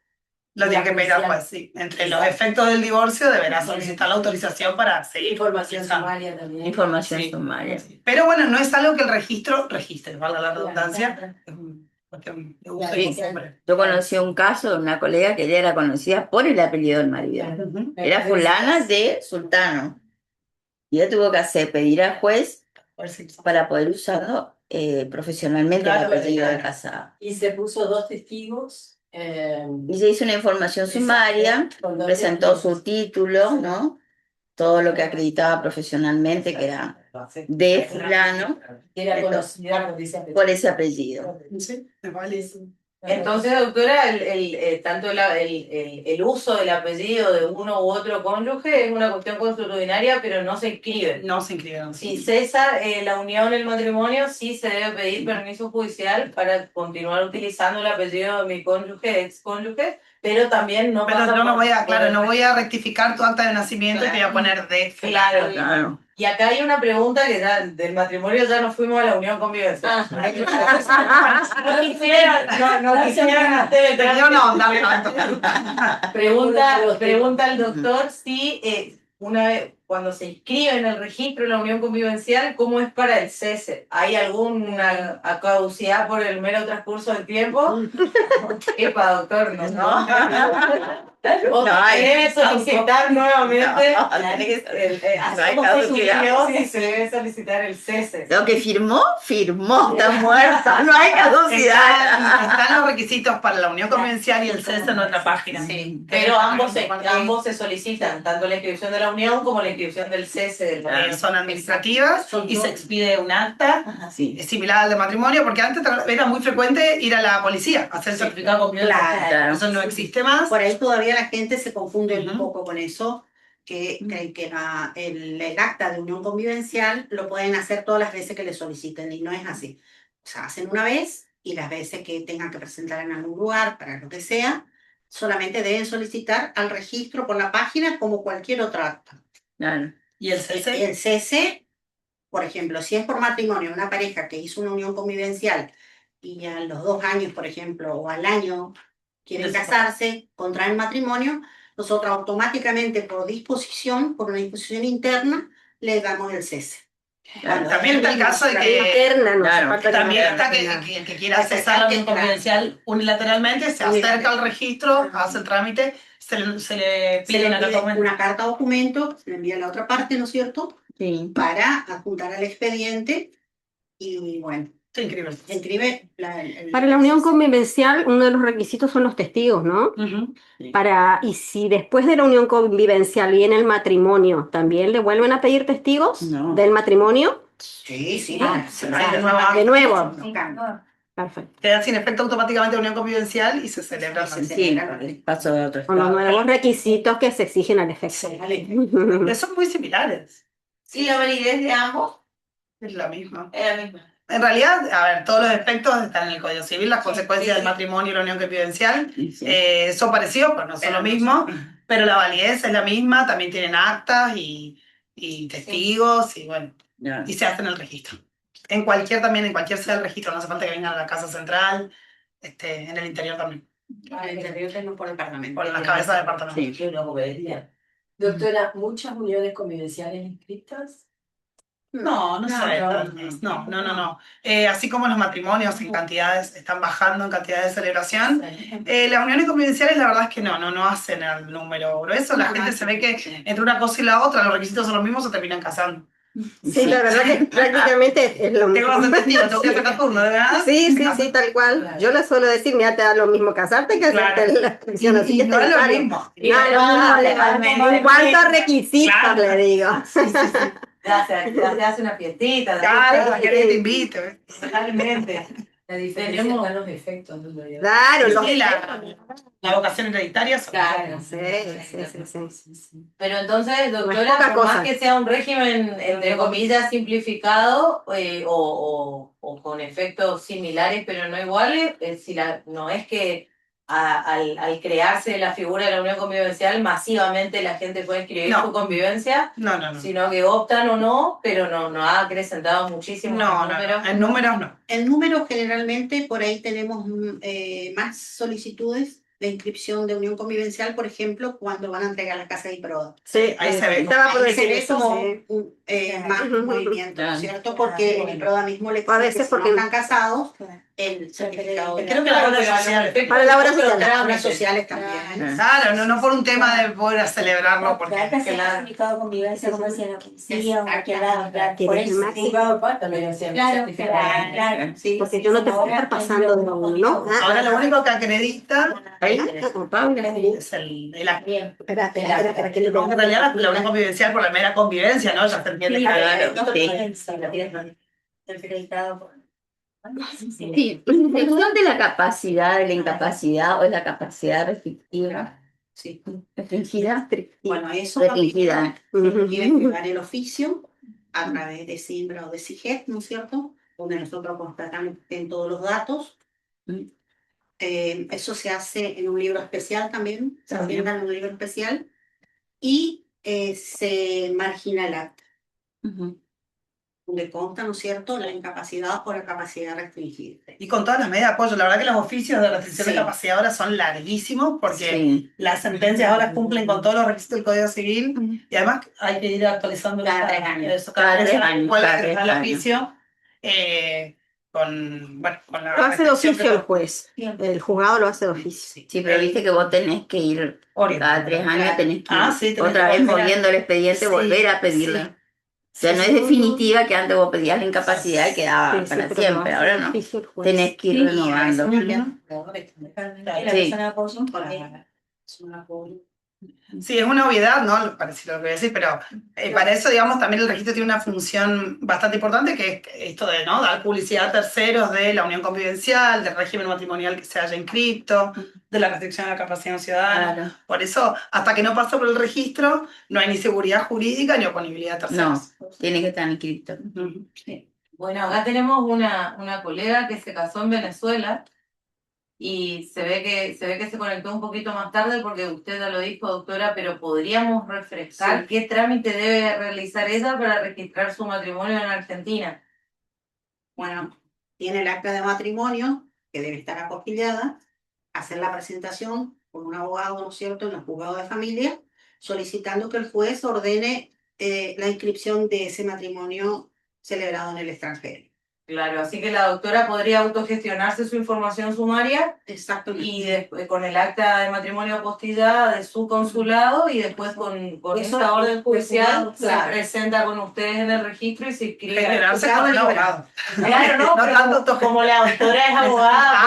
Lo tiene que pedir al juez, sí. Entre los efectos del divorcio deberá solicitar la autorización para seguir. Información utilizando. sumaria también. Información Sí. sumaria. Pero bueno, no es algo que el registro registre, valga la redundancia. Es una cuestión de uso y Sí. costumbre. Yo conocí un caso de una colega que ella era conocida por el apellido del marido. Ujú. Era fulana de Sultano. Y ella tuvo que pedir al juez A ver si- para poder usarlo profesionalmente Claro, el apellido de claro. casada. Y se puso 2 testigos. Y se hizo una información sumaria, Con 2 presentó testigos. su título, ¿no? Todo lo que acreditaba profesionalmente que era de fulano Que era conocida por ese apellido. por ese apellido. Sí, me vale. Entonces, doctora, tanto el uso del apellido de uno u otro cónyuge es una cuestión consuetudinaria, pero no se inscribe. No se inscribieron. Si cesa la unión, el matrimonio, sí se debe pedir permiso judicial para continuar utilizando el apellido de mi cónyuge, ex cónyuge, pero también no Pero pasa yo no por- voy a, claro, por- no voy a rectificar tu acta de nacimiento y te voy a poner de Claro. Claro. Y acá hay una pregunta que ya del matrimonio ya nos fuimos a la unión convivencial. No quisieron hacer el trámite. Yo no, dale tanto. Pregunta al doctor si una vez cuando se inscribe en el registro de la unión convivencial, ¿cómo es para el cese? ¿Hay alguna caducidad por el mero transcurso del tiempo? Epa, doctor, ¿no? ¿O No hay. debe solicitar nuevamente No hay hacemos caducidad. si se debe solicitar el cese? Lo que firmó, está muerto, no hay caducidad. Están los requisitos para la unión convivencial y el CES en nuestra página. Sí, pero ambos se solicitan, tanto la inscripción de la unión como la inscripción del cese del matrimonio. Son administrativas y se expide un acta Sí. similar al de matrimonio, porque antes era muy frecuente ir a la policía a hacer el certificado de convivencia. Claro. Eso no existe más. Por ahí todavía la gente se confunde un Ujú. poco con eso, que creen que el acta de unión convivencial lo pueden hacer todas las veces que le soliciten y no es así. O sea, hacen una vez y las veces que tengan que presentar en algún lugar, para lo que sea, solamente deben solicitar al registro por la página como cualquier otra acta. Claro. ¿Y el CES? El cese, por ejemplo, si es por matrimonio, una pareja que hizo una unión convivencial y a los 2 años, por ejemplo, o al año quieren casarse, contraen matrimonio, nosotros automáticamente por una disposición interna, le damos el cese. Claro. También está el caso de La que interna no Claro, hace falta que también me está digan. que el que quiera cesar la unión convivencial unilateralmente se acerca al registro, hace el trámite, se le Se pide le una pide carta una carta documento, se le envía a la otra parte, ¿no es cierto? Sí. Para adjuntar al expediente y bueno, Sí, increíble. se inscribe Para la unión convivencial, uno de los requisitos son los testigos, ¿no? Ujú. Y si después de la unión convivencial viene el matrimonio, ¿también le vuelven a pedir testigos No. del matrimonio? Sí, sí. De nuevo. Perfecto. Queda sin efecto automáticamente la unión convivencial y se celebra el matrimonio. Sí, paso de otro Con los estado. nuevos requisitos que se exigen al efecto. Pero son muy similares. ¿Y la validez de ambos? Es la misma. Es la misma. En realidad, a ver, todos los efectos están en el Código Civil, las consecuencias sí. del matrimonio y la unión convivencial Sí. son parecidos, pero no son lo mismo, pero la validez es la misma, también tienen actas y testigos y bueno, Ya. y se hace en el registro. En cualquier sea el registro, no hace falta que vengan a la casa central, en el interior también, El interior tengo por departamento. por las cabezas de departamento. Sí. Doctora, ¿muchas uniones convivenciales inscritas? No, no sé, no. Así como los matrimonios en cantidades, están bajando en cantidades de celebración, las uniones convivenciales la verdad es que no hacen el número grueso, la gente se ve que entre una cosa y la otra, los requisitos son los mismos, se terminan casando. Sí, la verdad que prácticamente es lo Tengo mismo. bastante testigo, tengo que sacar turno, ¿verdad? Sí, tal cual. Yo le suelo decir, mira, te da lo mismo casarte que hacerte la inscripción, así que Y no es lo necesario. mismo. No, legalmente. en cuanto a requisitos, Claro. le digo. Ya se hace una fiestita. Claro, la que te invite. Totalmente. La diferencia Tenemos- está en los efectos, ¿no? Claro, los Sí, la vocación hereditaria son Claro. Sí. Pero entonces, No es doctora, poca por más cosa. que sea un régimen, entre comillas, simplificado o con efectos similares pero no iguales, no es que al crearse la figura de la unión convivencial, masivamente la gente puede escribir No. su convivencia, No. sino que optan o no, pero no ha acrecentado muchísimo No, los números. en números no. En números generalmente por ahí tenemos más solicitudes de inscripción de unión convivencial, por ejemplo, cuando van a entregar la casa de IPROA. Sí, Ahí se ve. estaba por Ahí se decir ve eso, como sí. más movimiento, ¿no es cierto? Porque el IPROA mismo le A exige veces que si porque- no están casados, el certificado de Creo que las obras sociales. Para la obra social. las obras sociales también. Claro, no por un tema de poder celebrarlo, porque Acá se ha certificado de convivencia como hacía la policía o en cualquier lado, claro. Que Por eres el eso, máximo. claro, claro. Sí. Porque yo no te puedo estar pasando de uno, ¿no? ahora lo único que acredita Ahí, con Paula. es el acta. Espérate, que le En realidad la unión convivencial por la mera convivencia, ¿no? Ya se entiende. Claro, sí. Certificado por- Sí, en función de la capacidad, de la incapacidad o de la capacidad restrictiva. Sí. Restringida. Bueno, eso Restringida. tiene que dar el oficio a través de Simbra o de SIGET, ¿no es cierto? Donde nosotros constatamos en todos los datos. Eso se hace en un libro especial también, se asienta en un libro especial y se margina el acta, donde consta, ¿no es cierto?, la incapacidad o la capacidad restringida. Y con todas las medidas de apoyo, la verdad que los oficios de restricción de capacidad ahora son larguísimos porque las sentencias ahora cumplen con todos los requisitos del Código Civil y además hay que ir actualizando Cada 3 años. eso, cada 3 años, cada tres el años. oficio con la Lo hace de restricción oficio el juez, el juzgado lo hace de oficio. Sí, pero viste que vos tenés que ir cada 3 años, tenés que ir sí, tenés otra que vez volver a- moviendo el expediente, Sí, volver a pedirla. sí. O sea, no es definitiva que antes vos pedías la incapacidad y quedaba Sí, para pero siempre, lo hace ahora de no. oficio el juez. Tenés que ir renovando. Y la Sí. persona de apoyo, Sí, es una obviedad, ¿no? Parece lo que voy a decir, pero para eso, digamos, también el registro tiene una función bastante importante, que es esto de, ¿no?, dar publicidad a terceros de la unión convivencial, del régimen matrimonial que se haya inscripto, de la restricción de la capacidad ciudadana. Claro. Por eso, hasta que no pasa por el registro, no hay ni seguridad jurídica ni oponibilidad de terceros. No, tiene que estar inscrito. Ujú. Bueno, acá tenemos una colega que se casó en Venezuela y se ve que se conectó un poquito más tarde porque usted ya lo dijo, doctora, pero podríamos refrescar qué trámite debe realizar ella para registrar su matrimonio en Argentina. Bueno, tiene el acta de matrimonio, que debe estar apostillada, hacer la presentación con un abogado, ¿no es cierto?, en el juzgado de familia, solicitando que el juez ordene la inscripción de ese matrimonio celebrado en el extranjero. Claro, así que la doctora podría autogestionarse su información sumaria Exactamente. y después con el acta de matrimonio apostillada de su consulado y después con Eso, esta orden judicial se claro. presenta con ustedes en el registro y se inscribe. Generarse con un abogado. Claro, no, pero tanto como la doctora es abogada,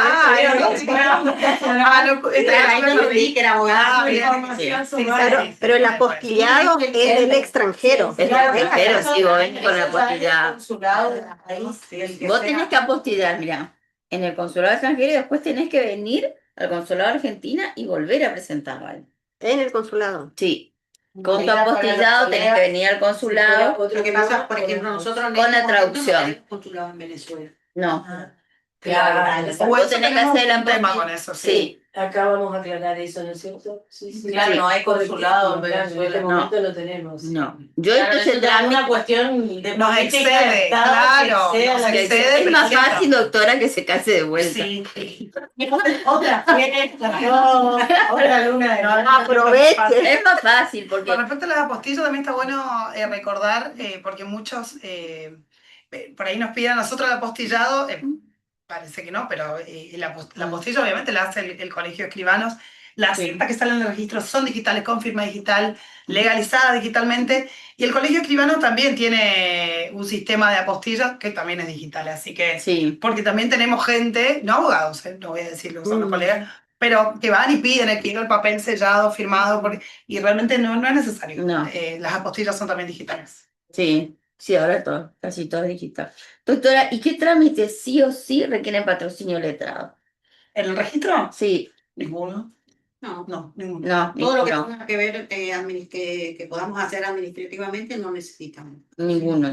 por eso Ahí no vi que era abogada. información sumaria. Pero el apostillado es del extranjero. Es Claro, extranjero, sí, vos ven con la eso ya es el apostillada. consulado del país, el que Vos sea. tenés que apostillar, mira, en el consulado extranjero y después tenés que venir al consulado de Argentina y volver a presentarlo ahí. En el consulado. Sí, con tu Mira, para los apostillado tenés que colegas, venir al consulado. Lo que pasa, por ejemplo, nosotros en Con este la momento no traducción. tenemos consulado en Venezuela. No, Claro, vos tenés que hacer la tema con eso, Sí, Acá vamos a aclarar eso, ¿no es cierto? Sí, sí. Claro, no hay consulado en Claro, en Venezuela. este momento no tenemos. no. Yo Claro, entonces eso ya es una cuestión de Nos política excede, de Estado, claro, que excede a nos la que excede. es más pero fácil, doctora, que se case de vuelta. Sí. otra otra luna de Aproveche. Es más fácil porque Con respecto a las apostillas, también está bueno recordar, porque muchos por ahí nos piden a nosotros el apostillado, parece que no, pero la apostilla obviamente la hace el Colegio de Escribanos. Las actas que salen del registro son digitales, con firma digital, legalizadas digitalmente, y el Colegio de Escribanos también tiene un sistema de apostillas que también es digital, así que, sí, porque también tenemos gente, no abogados, no voy a decirlo, son los colegas, pero que van y piden el papel sellado, firmado, y realmente no es necesario. No. Las apostillas son también digitales. sí, sí, ahora todo, casi todo es digital. Doctora, ¿y qué trámites sí o sí requieren patrocinio letrado? ¿En el registro? Sí, Ninguno. No, No, ninguno. no, todo lo que ninguno, tenga que ver que podamos hacer administrativamente no necesitamos. ninguno.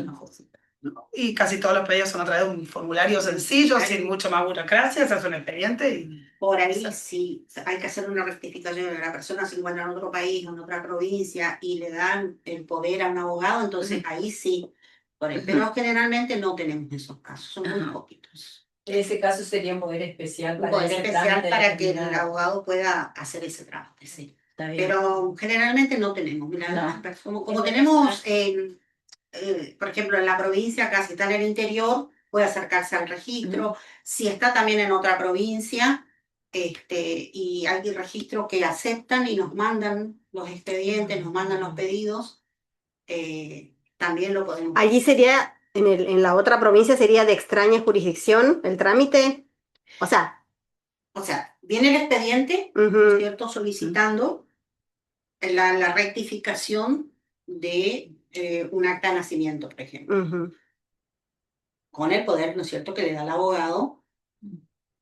No. Y casi todos los pedidos son a través de un formulario sencillo, sin mucho más burocracia, se hace un expediente y... Por ahí sí, hay que hacer una rectificación. La persona se encuentra en otro país, en otra provincia y le dan el poder a un abogado, entonces ahí sí. Pero generalmente no tenemos esos casos, son muy poquitos. En ese caso sería un poder especial Un para poder ese especial trámite para que el determinado. abogado pueda hacer ese trámite, sí. Está bien. Pero generalmente no tenemos. Mira, No. las personas, como tenemos, por ejemplo, en la provincia, acá si está en el interior, puede acercarse al registro. Si está también en otra provincia, y hay registros que aceptan y nos mandan los expedientes, nos mandan los pedidos, también lo podemos hacer. Allí sería, en la otra provincia sería de extraña jurisdicción el trámite. O sea, viene el expediente, ujú, ¿cierto? Solicitando la rectificación de un acta de nacimiento, por ejemplo, ujú. con el poder, ¿no es cierto?, que le da el abogado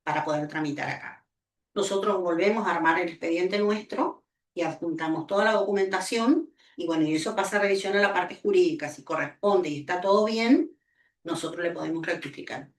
para poder tramitar acá. Nosotros volvemos a armar el expediente nuestro y adjuntamos toda la documentación y bueno, y eso pasa a revisión a la parte jurídica. Si corresponde y está todo bien, nosotros le podemos rectificar.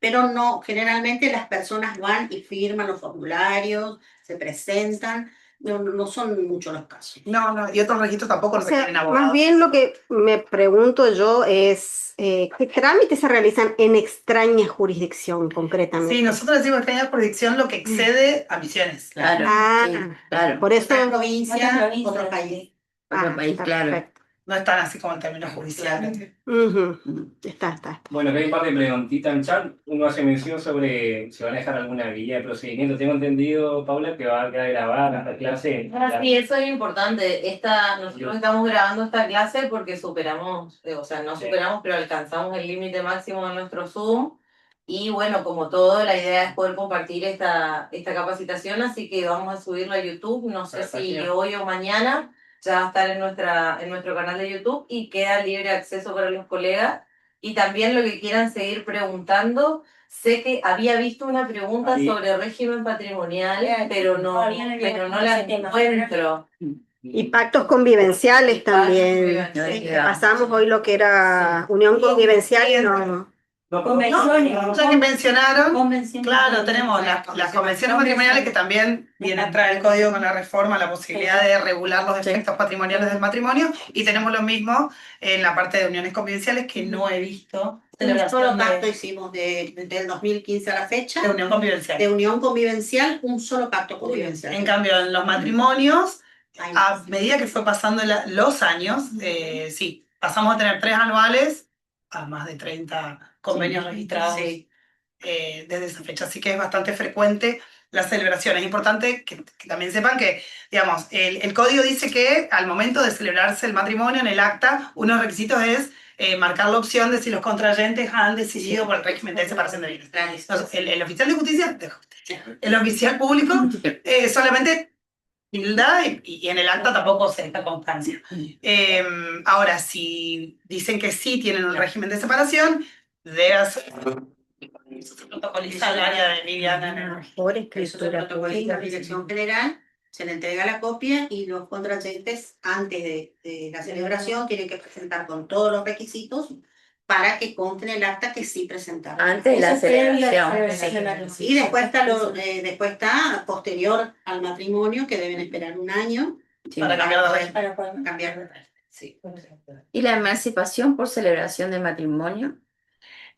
pero no, generalmente las personas van y firman los formularios, se presentan, no son muchos los casos. No, y otros registros tampoco O no sea, requieren más abogados. bien lo que me pregunto yo es, ¿qué trámites se realizan en extraña jurisdicción concretamente? Sí, nosotros decimos extraña jurisdicción lo que excede a Misiones. Claro, Ah, sí, claro. por eso... Otra provincia, Otra provincia, otro país. Otro país, claro. perfecto. No están así como en términos judiciales. Ujú. Está. Bueno, que hay un par de preguntitas en el chat. Uno hace mención sobre si van a dejar alguna guía de procedimiento. Tengo entendido, Paula, que va a quedar grabada esta clase. Sí, eso es importante. Nosotros estamos grabando esta clase porque superamos, o sea, no superamos, pero alcanzamos el límite máximo de nuestro Zoom. Y bueno, como todo, la idea es poder compartir esta capacitación, así que vamos a subirlo a YouTube. No sé si hoy o mañana ya va a estar en nuestro canal de YouTube y queda libre acceso para los colegas. Y también lo que quieran seguir preguntando. Sé que había visto una pregunta sobre régimen patrimonial, pero no la encuentro. Y pactos convivenciales también. convivenciales. Pasamos hoy lo que era unión convivencial y no... Ya que mencionaron, Convenciones claro, tenemos las convenciones matrimoniales que también viene a entrar el código con la reforma, la posibilidad de regular los efectos patrimoniales del matrimonio, y tenemos lo mismo en la parte de uniones convivenciales que no he visto. Un solo Celebración pacto hicimos del 2015 a la fecha. de unión convivencial. De unión convivencial, un solo pacto convivencial. En cambio, en los matrimonios, Hay a más. medida que fue pasando los años, sí, pasamos a tener 3 anuales a más de 30 convenios registrados Sí. desde esa fecha. Así que es bastante frecuente la celebración. Es importante que también sepan que, digamos, el código dice que al momento de celebrarse el matrimonio, en el acta, uno de los requisitos es marcar la opción de si los contrayentes han decidido por el régimen de separación de bienes. Entonces, el oficial de justicia, el oficial público, solamente tilda y en el acta tampoco se deja constancia. Ahora, si dicen que sí tienen un régimen de separación, debe hacer protocolizar el área de Viviana. Por Eso se escritura protocoliza a la pública. Dirección General, se le entrega la copia y los contrayentes antes de la celebración tienen que presentar con todos los requisitos para que conste en el acta que sí presentaron. Antes de la celebración. Y después está posterior al matrimonio, que deben esperar un año Para cambiar de régimen. para poder cambiar de régimen. Sí. ¿Y la emancipación por celebración de matrimonio?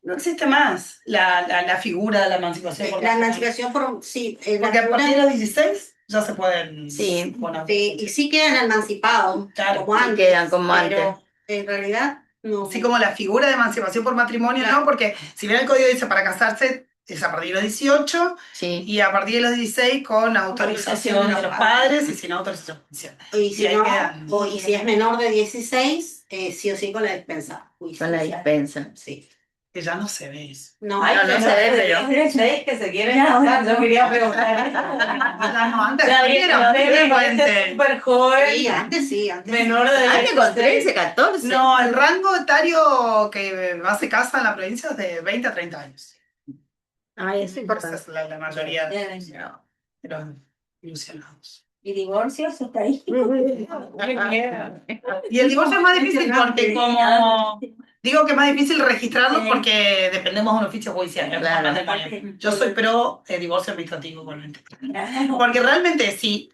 No existe más la figura de la emancipación. por La matrimonio. emancipación sí. Porque a partir de los 16 ya se pueden. Sí. Bueno, Sí, y sí quedan emancipados, Claro, como sí antes, quedan como pero en realidad no. así como la figura de emancipación por matrimonio, Claro. ¿no? Porque si bien el código dice para casarse es a partir de los 18 Sí. y a partir de los 16 con autorización de los padres y sin autorización judicial. Y si ahí no, quedan. y si es menor de 16, sí o sí con la dispensa. Con la dispensa. Sí. Que ya no se ve eso. No, Ay, no se ve, pero- que se quieren casar, yo quería preguntar. Ya no, antes Ya vieron, viste, qué me parece frecuente. súper joven. sí, antes sí, antes. Menor de Antes con 13, 14. No, el rango etario que hace casa en la provincia es de 20 a 30 años. Ay, eso es Esa importante. es la mayoría de los ilusionados. ¿Y divorcios estadísticos? Y el divorcio es más difícil porque como... Digo que es más difícil registrarlo Sí. porque dependemos de un oficio judicial. ¿no? Claro. Yo soy pro divorcio administrativo igualmente. Porque realmente si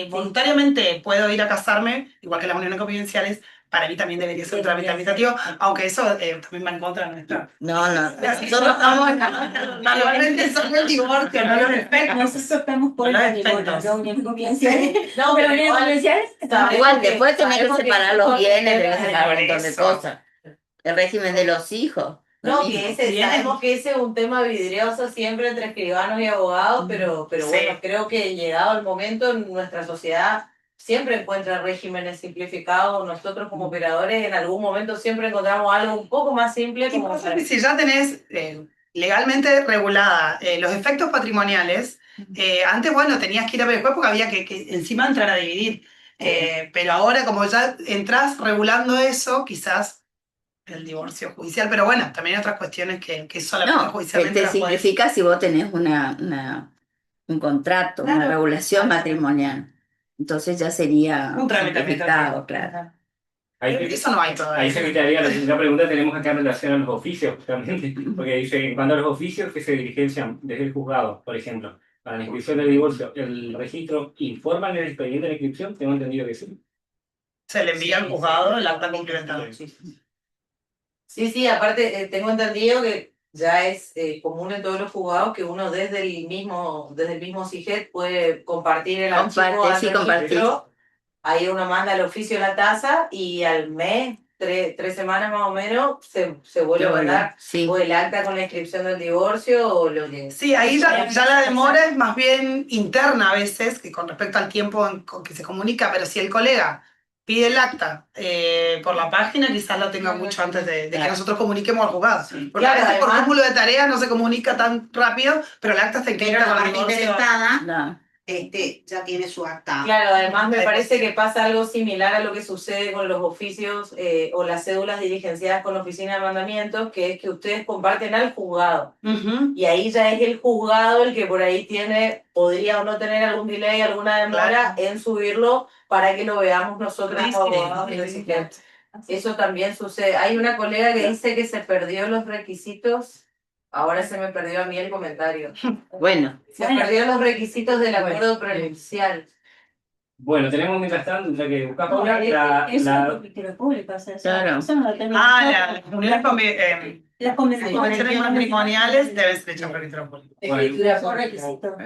voluntariamente puedo ir a casarme, igual que las uniones convivenciales, para mí también debería ser un trámite administrativo, aunque eso también va en contra de nuestra... No. Nosotros estamos. Igualmente son el divorcio, no los efectos. Nosotros estamos por Los el matrimonio, efectos. no uniones convivenciales. No, pero pero uniones igual- convivenciales. Igual, después tenés que separar los bienes, tenés que separar un Por montón de eso. cosas. El régimen de los hijos. No, lo que mismo. sabemos que ese es un tema vidrioso siempre entre escribanos y abogados, pero Sí. bueno, creo que llegado el momento en nuestra sociedad siempre encuentra regímenes simplificados. Nosotros como operadores en algún momento siempre encontramos algo un poco más simple Y como pasa que si ya tenés legalmente regulada los efectos patrimoniales, antes, bueno, tenías que ir a ver después porque había que encima entrar a dividir. Pero ahora, como ya entras regulando eso, quizás el divorcio judicial, pero bueno, también hay otras cuestiones que solamente No, judicialmente te las puedes... significa si vos tenés un contrato, una Claro. regulación matrimonial. Entonces ya sería Un trámite simplificado, administrativo. claro. Eso no hay Ahí todavía. se evitaría la pregunta que tenemos acá en relación a los oficios, justamente, porque dice, en cuanto a los oficios que se diligencian desde el juzgado, por ejemplo, para la inscripción del divorcio, ¿el registro informa en el expediente de la inscripción? Tengo entendido que sí. Se le envía al juzgado el acta complementada. Sí, aparte tengo entendido que ya es común en todos los juzgados que uno desde el mismo CIGET puede compartir el archivo al registro. Ahí uno manda el oficio a la tasa y al mes, tres semanas más o menos, se vuelve a mandar o el acta con la inscripción del divorcio o lo que... Sí, ahí ya la demora es más bien interna a veces, que con respecto al tiempo con que se comunica, pero si el colega pide el acta por la página, quizás lo tenga mucho antes de que nosotros comuniquemos al juzgado. Porque a veces por cúmulo de tareas no se comunica tan rápido, pero el acta está inscrita con el divorcio. Interesada, ya tiene su acta. Claro, además me parece que pasa algo similar a lo que sucede con los oficios o las cédulas diligenciadas con la oficina de mandamientos, que es que ustedes comparten al juzgado. Y ahí ya es el juzgado el que por ahí podría o no tener algún delay, alguna demora en subirlo para que lo veamos nosotros como abogados. Eso también sucede. Hay una colega que dice que se perdió los requisitos. Ahora se me perdió a mí el comentario. Bueno. Se perdió los requisitos del acuerdo prenupcial. Bueno, tenemos mientras tanto, ya que buscamos No, la... eso es lo que público, o sea, Claro. eso no lo tenemos Las las convenciones matrimoniales deben ser hechas por registro público. escritura por requisito.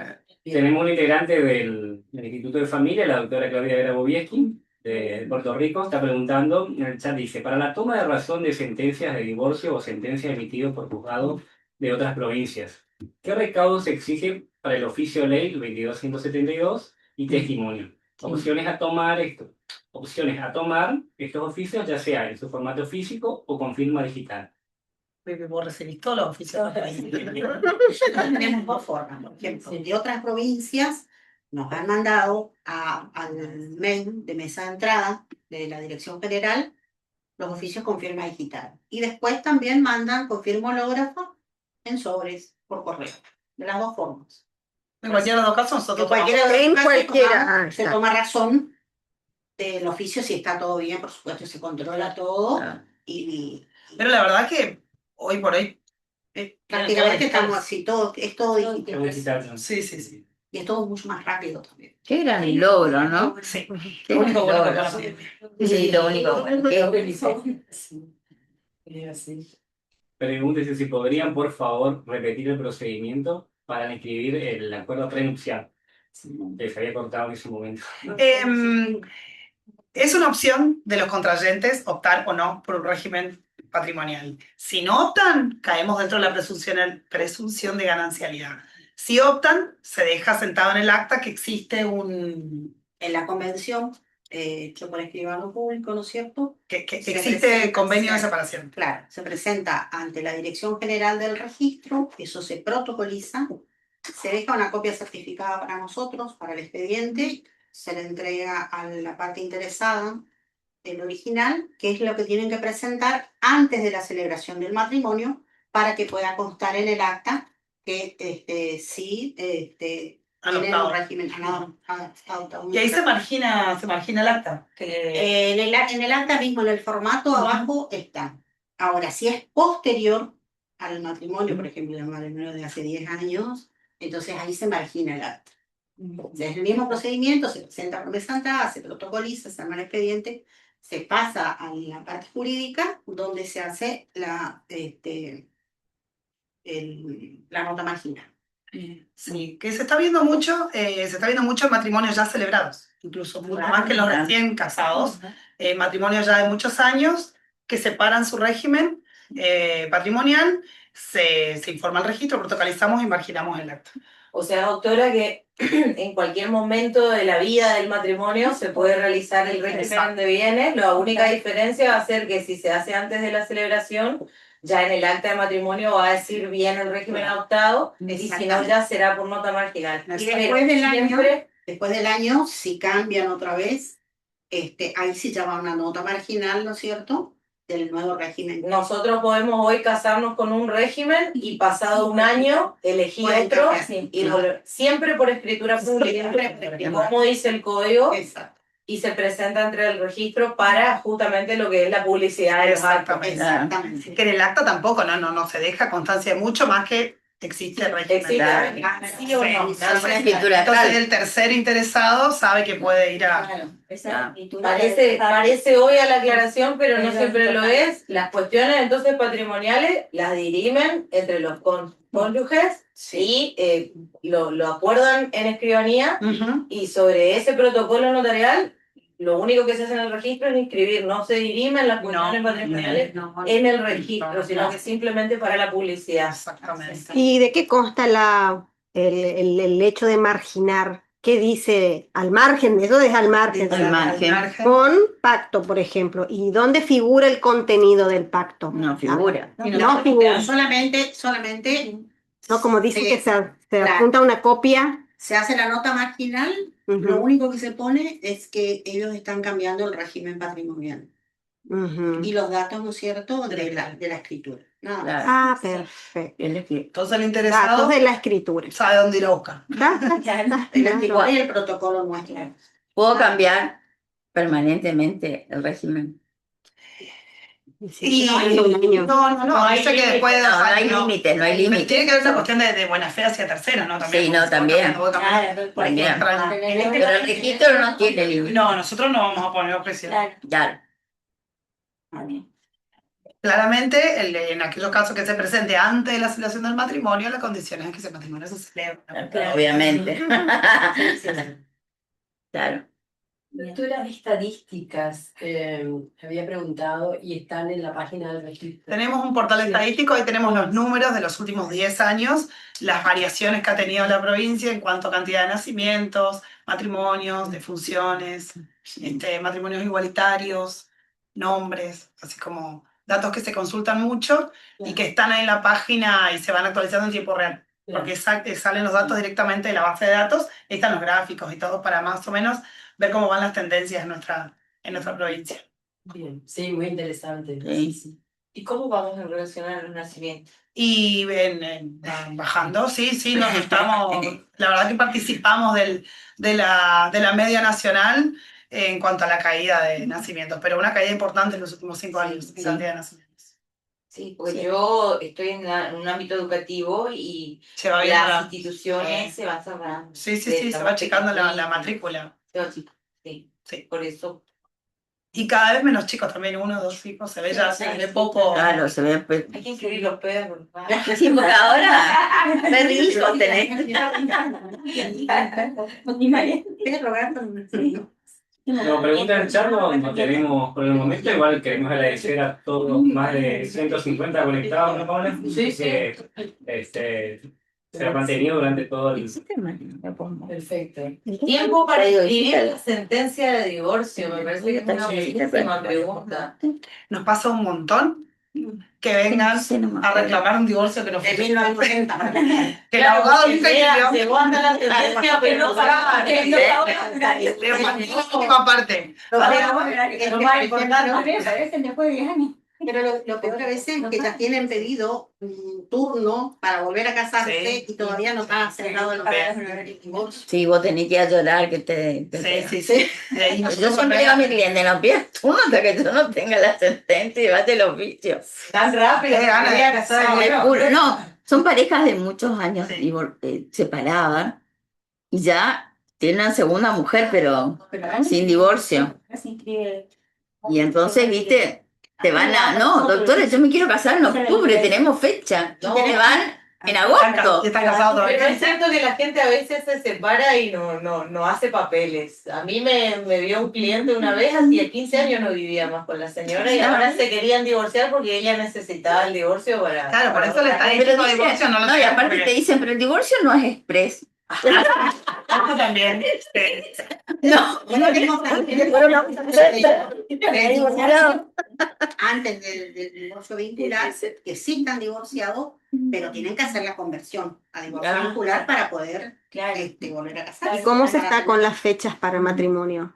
Tenemos un integrante del Instituto de Familia, la doctora Claudia Grabovieski, de Puerto Rico, está preguntando, en el chat dice, para la toma de razón de sentencias de divorcio o sentencias emitidas por juzgados de otras provincias, ¿qué recaudo se exige para el oficio de ley 22172 y testimonio? Opciones a tomar estos oficios, ya sea en su formato físico o con firma digital. ¿Vos recibís todos los oficios? Tenemos dos formas, por ejemplo, de otras provincias nos han mandado al mail de mesa de entrada de la Dirección General los oficios con firma digital. Y después también mandan con firma hológrafa en sobres por correo. De las dos formas. En cualquiera de los dos casos, nosotros se toma razón del oficio si está todo bien, por supuesto, se controla todo. Pero la verdad que hoy por hoy prácticamente estamos así, es todo digital. Sí. Y es todo mucho más rápido también. Qué gran logro, ¿no? Sí. Qué gran logro. Sí, lo único bueno. Pregúntese si podrían, por favor, repetir el procedimiento para inscribir el acuerdo prenupcial. Que se había cortado en ese momento. Es una opción de los contrayentes optar o no por un régimen patrimonial. Si no optan, caemos dentro de la presunción de ganancialidad. Si optan, se deja sentado en el acta que existe en la convención hecho por escribano público, ¿no es cierto? Que existe convenio de separación. Claro, se presenta ante la Dirección General del Registro, eso se protocoliza, se deja una copia certificada para nosotros, para el expediente, se le entrega a la parte interesada el original, que es lo que tienen que presentar antes de la celebración del matrimonio para que pueda constar en el acta que tienen un régimen adoptado. Y ahí se margina el acta. En el acta mismo, en el formato abajo está. Ahora, si es posterior al matrimonio, por ejemplo, el matrimonio de hace 10 años, entonces ahí se margina el acta. Es el mismo procedimiento, se presenta por mesa entrada, se protocoliza, se arma el expediente, se pasa a la parte jurídica, donde se hace la nota marginal. Sí, que se está viendo mucho en matrimonios ya celebrados, incluso mucho más que los recién casados, matrimonios ya de muchos años que separan su régimen patrimonial, se informa al registro, protocolizamos y marginamos el acta. O sea, doctora, que en cualquier momento de la vida del matrimonio se puede realizar el régimen de bienes. La única diferencia va a ser que si se hace antes de la celebración, ya en el acta de matrimonio va a decir bien el régimen adoptado, y si no, ya será por nota marginal. Y después del año, si cambian otra vez, ahí sí ya va una nota marginal, ¿no es cierto?, del nuevo régimen. Nosotros podemos hoy casarnos con un régimen y pasado un año elegir otro y siempre por escritura pública, como dice el código. Exacto. y se presenta ante el registro para justamente lo que es la publicidad de los actos. Exactamente. Que en el acta tampoco, no se deja constancia de mucho más que existe el régimen. Existe, sí o no. Entonces el tercer interesado sabe que puede ir a... Parece obvia la aclaración, pero no siempre lo es. Las cuestiones entonces patrimoniales las dirimen entre los cónyuges y lo acuerdan en escribanía y sobre ese protocolo notarial lo único que se hace en el registro es inscribir, no se dirimen las cuestiones patrimoniales en el registro, sino que simplemente para la publicidad. Exactamente. ¿Y de qué consta el hecho de marginar? ¿Qué dice al margen? Eso es al margen. Al margen. Con pacto, por ejemplo. ¿Y dónde figura el contenido del pacto? No figura. No figura. Solamente, No, como dice que se adjunta una copia. se hace la nota marginal, lo único que se pone es que ellos están cambiando el régimen patrimonial. Y los datos, ¿no es cierto?, de la escritura. Nada más. Ah, perfecto. Entonces el interesado Datos de la escritura. sabe dónde ir a buscar. La escritura y el protocolo nuestro. ¿Puedo cambiar permanentemente el régimen? Y No hay dice que después de 2 no hay años, límites, no hay límites. Tiene que haber una cuestión de buena fe hacia terceros, ¿no? También, Sí, no, también. También. Pero el registro no tiene límites. No, nosotros no vamos a poner objeción. Claro. Claramente, en aquellos casos que se presente antes de la celebración del matrimonio, la condición es que ese matrimonio se celebre. Obviamente. Claro. Lecturas estadísticas, había preguntado, y están en la página del registro. Tenemos un portal estadístico, ahí tenemos los números de los últimos 10 años, las variaciones que ha tenido la provincia en cuanto a cantidad de nacimientos, matrimonios, defunciones, matrimonios igualitarios, nombres, así como datos que se consultan mucho y que están ahí en la página y se van actualizando en tiempo real. Porque salen los datos directamente de la base de datos, ahí están los gráficos y todo para más o menos ver cómo van las tendencias en nuestra provincia. Bien, sí, muy interesante. Sí. ¿Y cómo vamos en relación a los nacimientos? Y bajando, sí, nos estamos, la verdad que participamos de la media nacional en cuanto a la caída de nacimientos, pero una caída importante en los últimos 5 años en cantidad de nacimientos. Sí, porque yo estoy en un ámbito educativo y las las instituciones se van cerrando. Sí, se va achicando la matrícula. Sí, por eso. Y cada vez menos chicos también, 1 o 2 hijos, se ve ya, se ve poco. Claro, se ve. Hay que inscribir los perros. Sí, porque ahora perrijos tenés. Como pregunta en el chat no tenemos por el momento, igual queremos agradecer a todos más de 150 conectados, ¿no, Paula? Sí. Se ha mantenido durante todo el... Perfecto. Tiempo para escribir la sentencia de divorcio, me parece que es una buenísima pregunta. Nos pasa un montón que vengan a reclamar un divorcio que no fue. Que el abogado nunca escribió. Llegó hasta la sentencia, pero no pagaba. Aparte. Lo más importante. Después de 10 años. Pero lo peor a veces es que ya tienen pedido un turno para volver a casarse y todavía no está cerrado el divorcio. Sí, vos tenés que ir a llorar que te... Sí. Yo siempre digo a mi cliente, no pierdas tú hasta que yo no tenga la sentencia y vas del oficio. Tan rápido, No, son parejas de muchos años separadas y ya tienen una segunda mujer, pero sin divorcio. Y entonces, viste, te van a... No, doctora, yo me quiero casar en octubre, tenemos fecha. Y te van en agosto. Están casados todavía. Pero es cierto que la gente a veces se separa y no hace papeles. A mí me vio un cliente una vez, hacía 15 años no vivía más con la señora y ahora se querían divorciar porque ella necesitaba el divorcio para... Claro, por eso le está diciendo divorcio, no lo No, y aparte te dicen, pero el divorcio no es express. Esto también. No, Antes del divorcio vincular, que sí están divorciados, pero tienen que hacer la conversión a divorcio vincular para poder volver a casarse. ¿Y cómo se está con las fechas para matrimonio?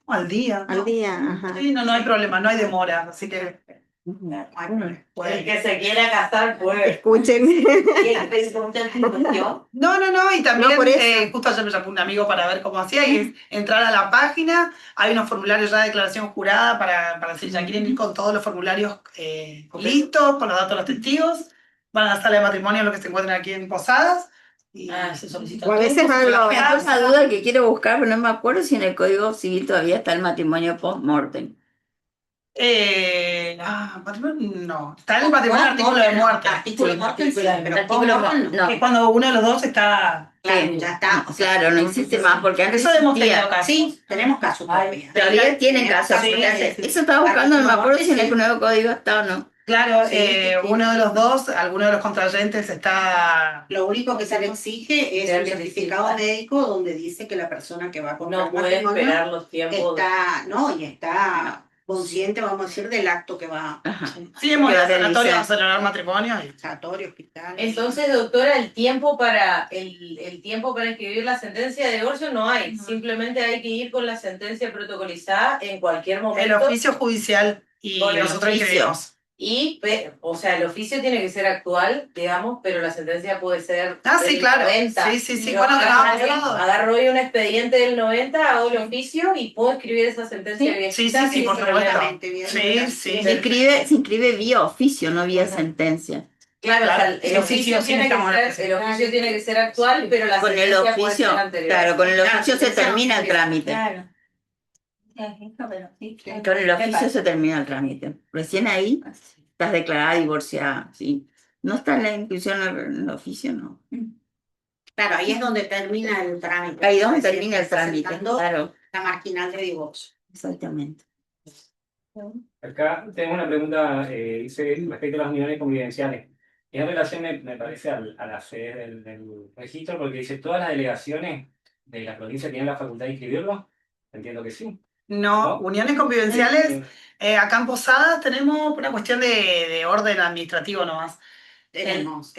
Al día. Al día, ajá. Sí, no hay problema, no hay demora, así que No hay problema. El que se quiera casar, pues. Escuchen. ¿Quieren pedir pregunta de información? No, y también, No, por eso. justo ayer me llamó un amigo para ver cómo hacía, y es entrar a la página, hay unos formularios ya de declaración jurada para si ya quieren ir con todos los formularios listos, con los datos de los testigos, van a la sala de matrimonio, lo que se encuentran aquí en Posadas, y se solicita O a veces van Me los... da una duda que quiero buscar, pero no me acuerdo si en el Código Civil todavía está el matrimonio post-mortem. matrimonio, no, está en el matrimonio el artículo de muerte, Artículo de muerte, sí, pero Artículo ¿cómo no. que es cuando uno de los dos está... Claro, ya está. Claro, no existe más, porque antes Eso hemos existía. tenido casos. Sí, tenemos casos todavía. Todavía tienen Tenemos casos. casos, porque sí. eso estaba buscando, no me acuerdo si en el nuevo código está o no. Claro, Sí, sí. uno de los dos, alguno de los contrayentes está... Lo único que se le exige es un certificado médico donde dice que la persona que va a contraer No puede matrimonio esperar los tiempos. está consciente, vamos a decir, del acto que va Ajá. Sí, hemos ido a Pero sanatorios a realiza. celebrar matrimonios. a sanatorio, hospital. Entonces, doctora, el tiempo para escribir la sentencia de divorcio no hay. Simplemente hay que ir con la sentencia protocolizada en cualquier El momento. oficio judicial y Con el nosotros oficio. escribimos. O sea, el oficio tiene que ser actual, digamos, pero la sentencia puede ser Sí, del claro. 90. Sí. Yo Bueno, agarro hoy un expediente del 90, hago el oficio y puedo escribir esa sentencia viejita Sí, sin por supuesto. problema. Sí. Se inscribe vía oficio, no vía sentencia. Claro, o sea, Claro, el oficio tiene que ser actual, pero la Con el sentencia puede oficio, ser anterior. claro, con el oficio se termina el trámite. Claro. Pero sí, Con el oficio se termina el trámite. Recién ahí estás declarada divorciada, sí. No está en la inscripción en el oficio, no. Claro, ahí es donde termina el trámite. Ahí es donde Es decir, termina el está trámite, sentando claro. la marginal de divorcio. Exactamente. Acá tenemos una pregunta, dice, respecto a las uniones convivenciales. En relación, me parece, a la sede del registro, porque dice, todas las delegaciones de la provincia tienen la facultad de inscribirlo. Entiendo que sí. No, uniones convivenciales, acá en Posadas tenemos una cuestión de orden administrativo nomás. Tenemos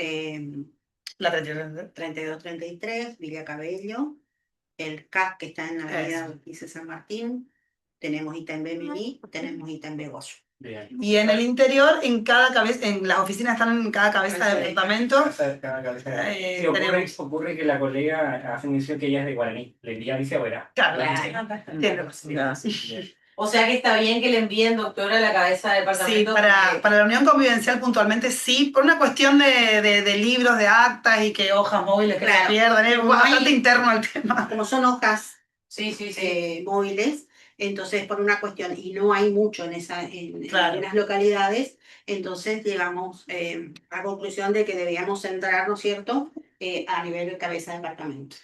La 33. 3233, Villa Cabello, el CAC que está en la avenida Urquiza San Martín, tenemos Itambé Mení, tenemos Itambé Goyo. Bien. Y en el interior, en las oficinas están en cada cabeza de departamento. Sí, ocurre que la colega hace mención que ella es de Guaraní. Le envía dice abuela. Claro, Bien. O sea que está bien que le envíen, doctora, a la cabeza de Sí, departamento. para la unión convivencial puntualmente sí, por una cuestión de libros, de actas y que hojas móviles que se Claro. pierden, es No bastante hay- interno al tema. Como son hojas Sí. móviles, entonces por una cuestión, y no hay mucho en Claro. algunas localidades, entonces llegamos a la conclusión de que debíamos centrar, ¿no es cierto?, a nivel de cabeza de departamento.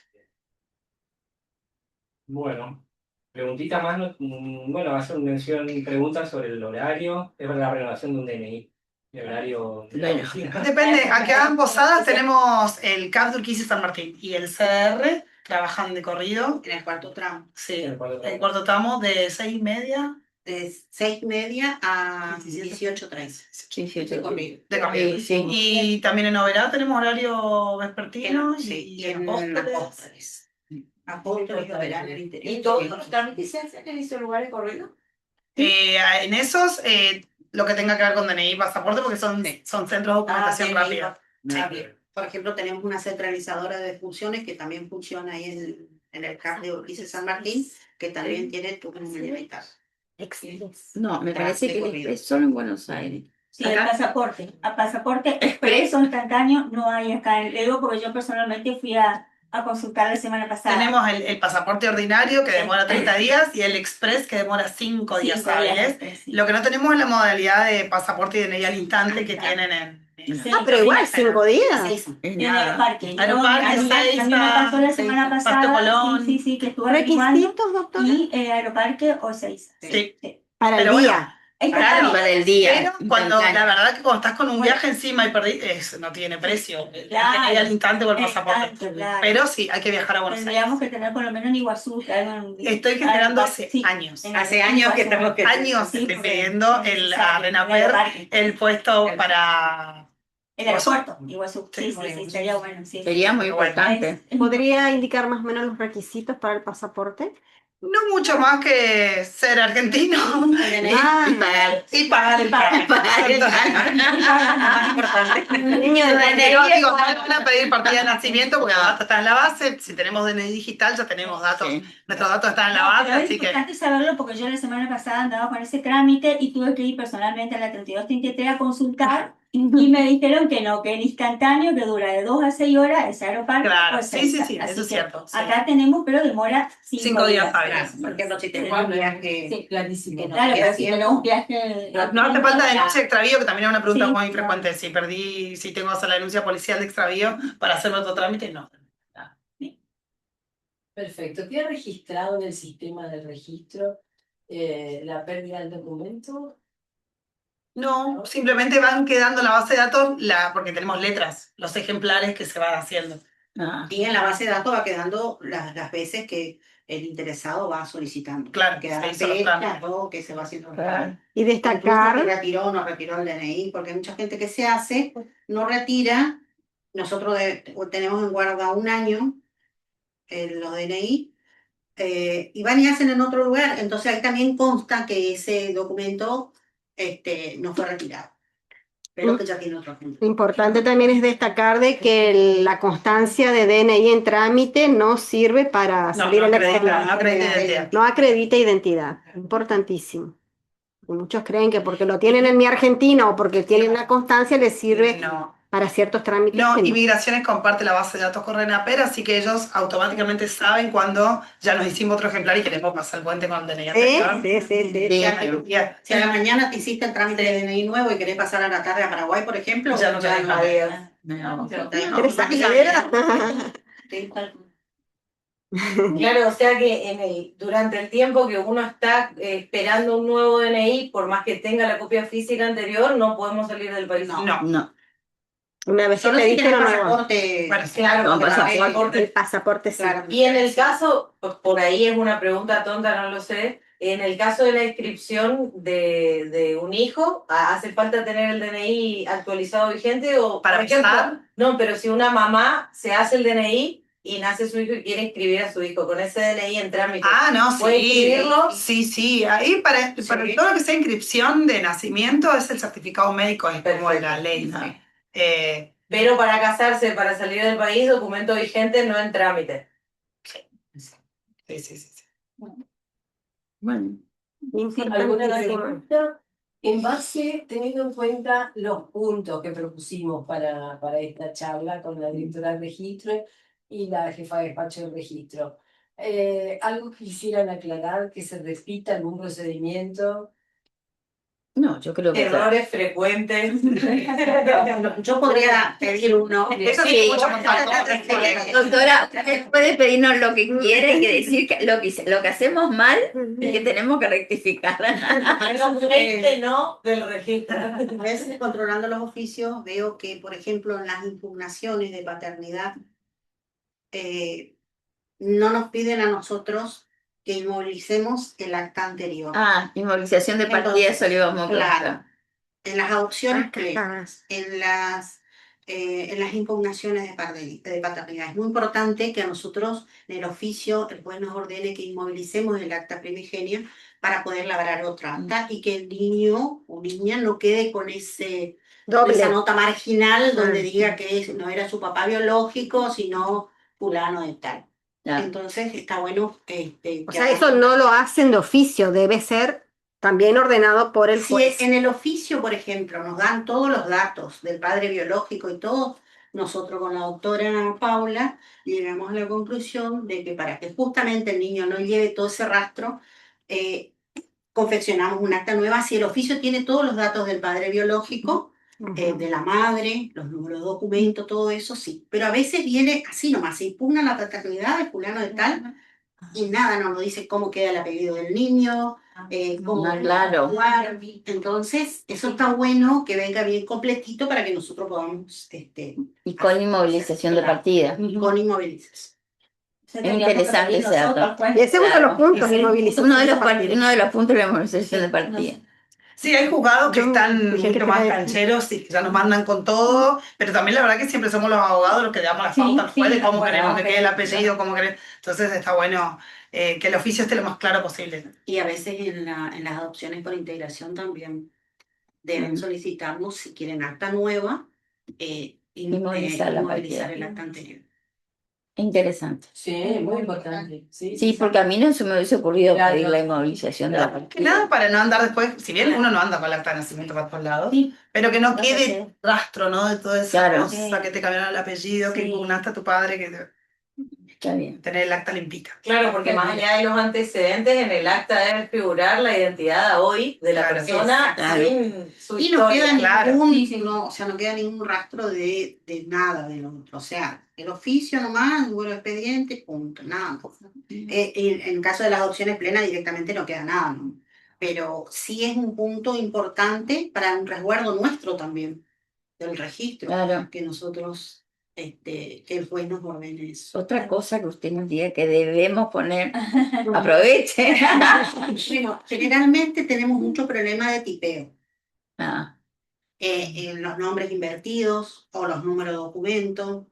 Bueno, preguntita más, bueno, va a ser mención, preguntas sobre el horario, es la renovación de un DNI, el horario de la Bueno. oficina. Depende, acá en Posadas tenemos el CAP de Urquiza y San Martín y el CR trabajan de corrido. En el cuarto tramo, Sí, El cuarto el cuarto tramo de 6:30 de 6:30 a 17. 18:30. De corrido. de corrido. Sí. Y también en Oberá tenemos horario vespertino Sí, y y en Apóstoles. Apóstoles. Apóstoles y Oberá en el interior. ¿Y todos los trámites se hacen en ese lugar de corrido? En esos, lo que tenga que ver con DNI y pasaporte, porque son centros de documentación DNI, rápida. Por ejemplo, tenemos una centralizadora de funciones que también funciona ahí en el CAP de Urquiza San Martín, que también tiene turnos ilimitados. No, me parece que es solo en Buenos Aires. Sí, el pasaporte. A pasaporte expreso instantáneo no hay acá en Lego, porque yo personalmente fui a consultar la semana pasada. Tenemos el pasaporte ordinario que demora 30 días y el express que demora 5 días 5 días hábiles. después, sí. Lo que no tenemos es la modalidad de pasaporte y DNI al instante que tienen en... Sí, Pero igual, 5 días. Es en nada. Aeroparque. Aeroparque, A mí me pasó la semana Parque pasada. Colón. Sí, que estuve averiguando. ¿Requisitos, doctora? Y Aeroparque o 6. Sí. Para el Pero bueno, día. Claro, Para el día. pero cuando la Instantáneo. verdad que cuando estás con un Bueno. viaje encima y perdí, no tiene precio. Claro. Hay al instante con el Exacto, pasaporte. claro. Pero sí, hay que viajar a Buenos Tendríamos Aires. que tener por lo menos en Iguazú. Estoy generando hace años. Hace años que estamos que... Años Sí, estoy porque pidiendo es a necesario, Renaper en Aeroparque. el puesto para... El aeropuerto, Iguazú. Sí, Sí, sería bueno. Sí. Sería muy Bueno. importante. ¿Podría indicar más o menos los requisitos para el pasaporte? No mucho más que ser argentino. Ah, pagar. Y pagar el trámite. Pagar el Más importante. Niño de Pero DNI. digo, no van a pedir partida de nacimiento porque la data está en la base. Si tenemos DNI digital, ya tenemos datos. Sí. Nuestros datos están en la No, base, pero es así que. importante saberlo porque yo la semana pasada andaba con ese trámite y tuve que ir personalmente a la 3233 a consultar y me dijeron que no, que en instantáneo, que dura de 2 a 6 horas, el aeropuerto Claro, pues sí, sí, cerca. sí, Así eso es que cierto. Sí. acá tenemos, pero demora 5 días hábiles. Claro, por ejemplo, si tenemos un viaje Sí, Clarísimo. que no claro, queda pero si tiempo, tenemos un viaje... No hace falta denuncia de extravío, que también es una pregunta Sí. muy frecuente. Si perdí, si tengo que hacer la denuncia policial de extravío para hacer otro trámite, no. Perfecto. ¿Queda registrado en el sistema del registro la pérdida del documento? No, simplemente van quedando en la base de datos porque tenemos letras, los ejemplares que se van haciendo. y en la base de datos va quedando las veces que el interesado va solicitando. Claro, Quedarán se hizo los fechas, trámites. todo que se va haciendo. Claro. Y Incluso destacar, si retiró o no retiró el DNI, porque hay mucha gente que se hace, no retira. Nosotros tenemos en guarda 1 año los DNI y van y hacen en otro lugar. Entonces ahí también consta que ese documento no fue retirado, pero que ya tiene otro agente. importante también es destacar de que la constancia de DNI en trámite no sirve para No, salir no al acredita, exterior. no acredita identidad. No acredita identidad, importantísimo. Y muchos creen que porque lo tienen en mi Argentina o porque tienen la constancia les sirve No. para ciertos trámites. No, que no. Inmigraciones comparte la base de datos con RENAPER, así que ellos automáticamente saben cuando ya nos hicimos otro ejemplar y queremos pasar el puente con el DNI anterior. Sí. Si a la mañana te hiciste el trámite de DNI nuevo y querés pasar a la tarde a Paraguay, por ejemplo, Ya no te dejan. adiós. Interesante, ¿verdad? Claro, o sea que durante el tiempo que uno está esperando un nuevo DNI, por más que tenga la copia física anterior, no podemos salir del país. No. Una vez que Solo si pediste tienes lo nuevo. pasaporte. Bueno, sí, Claro, Con porque pasaporte. El pasaporte sí. Claro. Y en el caso, por ahí es una pregunta tonta, no lo sé, en el caso de la inscripción de un hijo, ¿hace falta tener el DNI actualizado vigente? O, Para por ejemplo, empezar. no, pero si una mamá se hace el DNI y nace su hijo y quiere inscribir a su hijo con ese DNI en trámite, Ah, no, ¿puede sí. inscribirlo? Sí. Ahí para todo lo que sea inscripción de nacimiento es el certificado médico, es como Perfecto. la ley. Ajá. Pero para casarse, para salir del país, documento vigente, no en trámite. Sí. Bueno, ¿Alguna Importantísimo. pregunta? En base, teniendo en cuenta los puntos que propusimos para esta charla con la directora del registro y la jefa de despacho del registro, ¿algo que quisieran aclarar, que se repita algún procedimiento? no, yo creo que Errores frecuentes. Yo podría pedir uno. Eso sí, Sí. mucho más fácil. doctora, usted puede pedirnos lo que quiere y decir que lo que hacemos mal y que tenemos que rectificar. No del registro. A veces controlando los oficios veo que, por ejemplo, en las impugnaciones de paternidad no nos piden a nosotros que inmovilicemos el acta anterior. Inmovilización de partida, Entonces, eso le íbamos a claro. preguntar. En las adopciones, Cagadas. en las impugnaciones de paternidad. Es muy importante que a nosotros, en el oficio, el juez nos ordene que inmovilicemos el acta primigenia para poder labrar otra acta y que el niño o niña no quede con esa nota marginal donde diga que no era su papá biológico, sino fulano de tal. Claro. Entonces está bueno O sea, eso no lo hacen de oficio, debe ser también ordenado por el Si juez. en el oficio, por ejemplo, nos dan todos los datos del padre biológico y todo, nosotros con la doctora Paula llegamos a la conclusión de que para que justamente el niño no lleve todo ese rastro, confeccionamos un acta nueva. Si el oficio tiene todos los datos del padre biológico, de la madre, los números de documento, todo eso sí. Pero a veces viene así nomás, se impugna la paternidad de fulano de tal y nada, no nos dice cómo queda el apellido del niño, cómo claro. Entonces, eso está bueno que venga bien completito para que nosotros podamos Y con inmovilización de partida. con inmovilización. Es interesante ese dato. Y ese es uno de los puntos, inmovilización. Uno de los puntos de la inmovilización de partida. Sí, hay juzgados que Yo están dije un poquito que más era- cancheros y que ya nos mandan con todo, pero también la verdad que siempre somos los abogados los que damos las Sí, pautas al juez sí, de cómo tal queremos cual. que quede el apellido, cómo queremos. Entonces está bueno que el oficio esté lo más claro posible. Y a veces en las adopciones por integración también deben solicitarnos si quieren acta nueva Inmovilizar la inmovilizar partida. el acta anterior. Interesante. Sí, muy importante. Sí, Sí, porque a mí no se me hubiese ocurrido Claro. pedir la inmovilización de la Que partida. nada para no andar después, si bien uno no anda con el acta de nacimiento para todos lados, Sí. pero que no No quede sé. rastro, ¿no? De toda esa Claro. cosa, que te cambiaron el apellido, que Sí. impugnaste a tu padre, que Está bien. tener el acta limpita. Claro, porque más allá de los antecedentes, en el acta debe figurar la identidad hoy de la Claro. persona Claro. sin su Y no queda historia. claro. o sea, no queda ningún rastro de nada del otro. O sea, el oficio nomás, el número de expediente, punto, nada. En caso de las adopciones plenas directamente no queda nada, ¿no? Pero sí es un punto importante para un resguardo nuestro también, del registro, Claro. que nosotros, que el juez nos ordene eso. Otra cosa que usted nos diga que debemos poner, aproveche. Bueno, generalmente tenemos mucho problema de tipeo. Ah, En los nombres invertidos o los números de documento.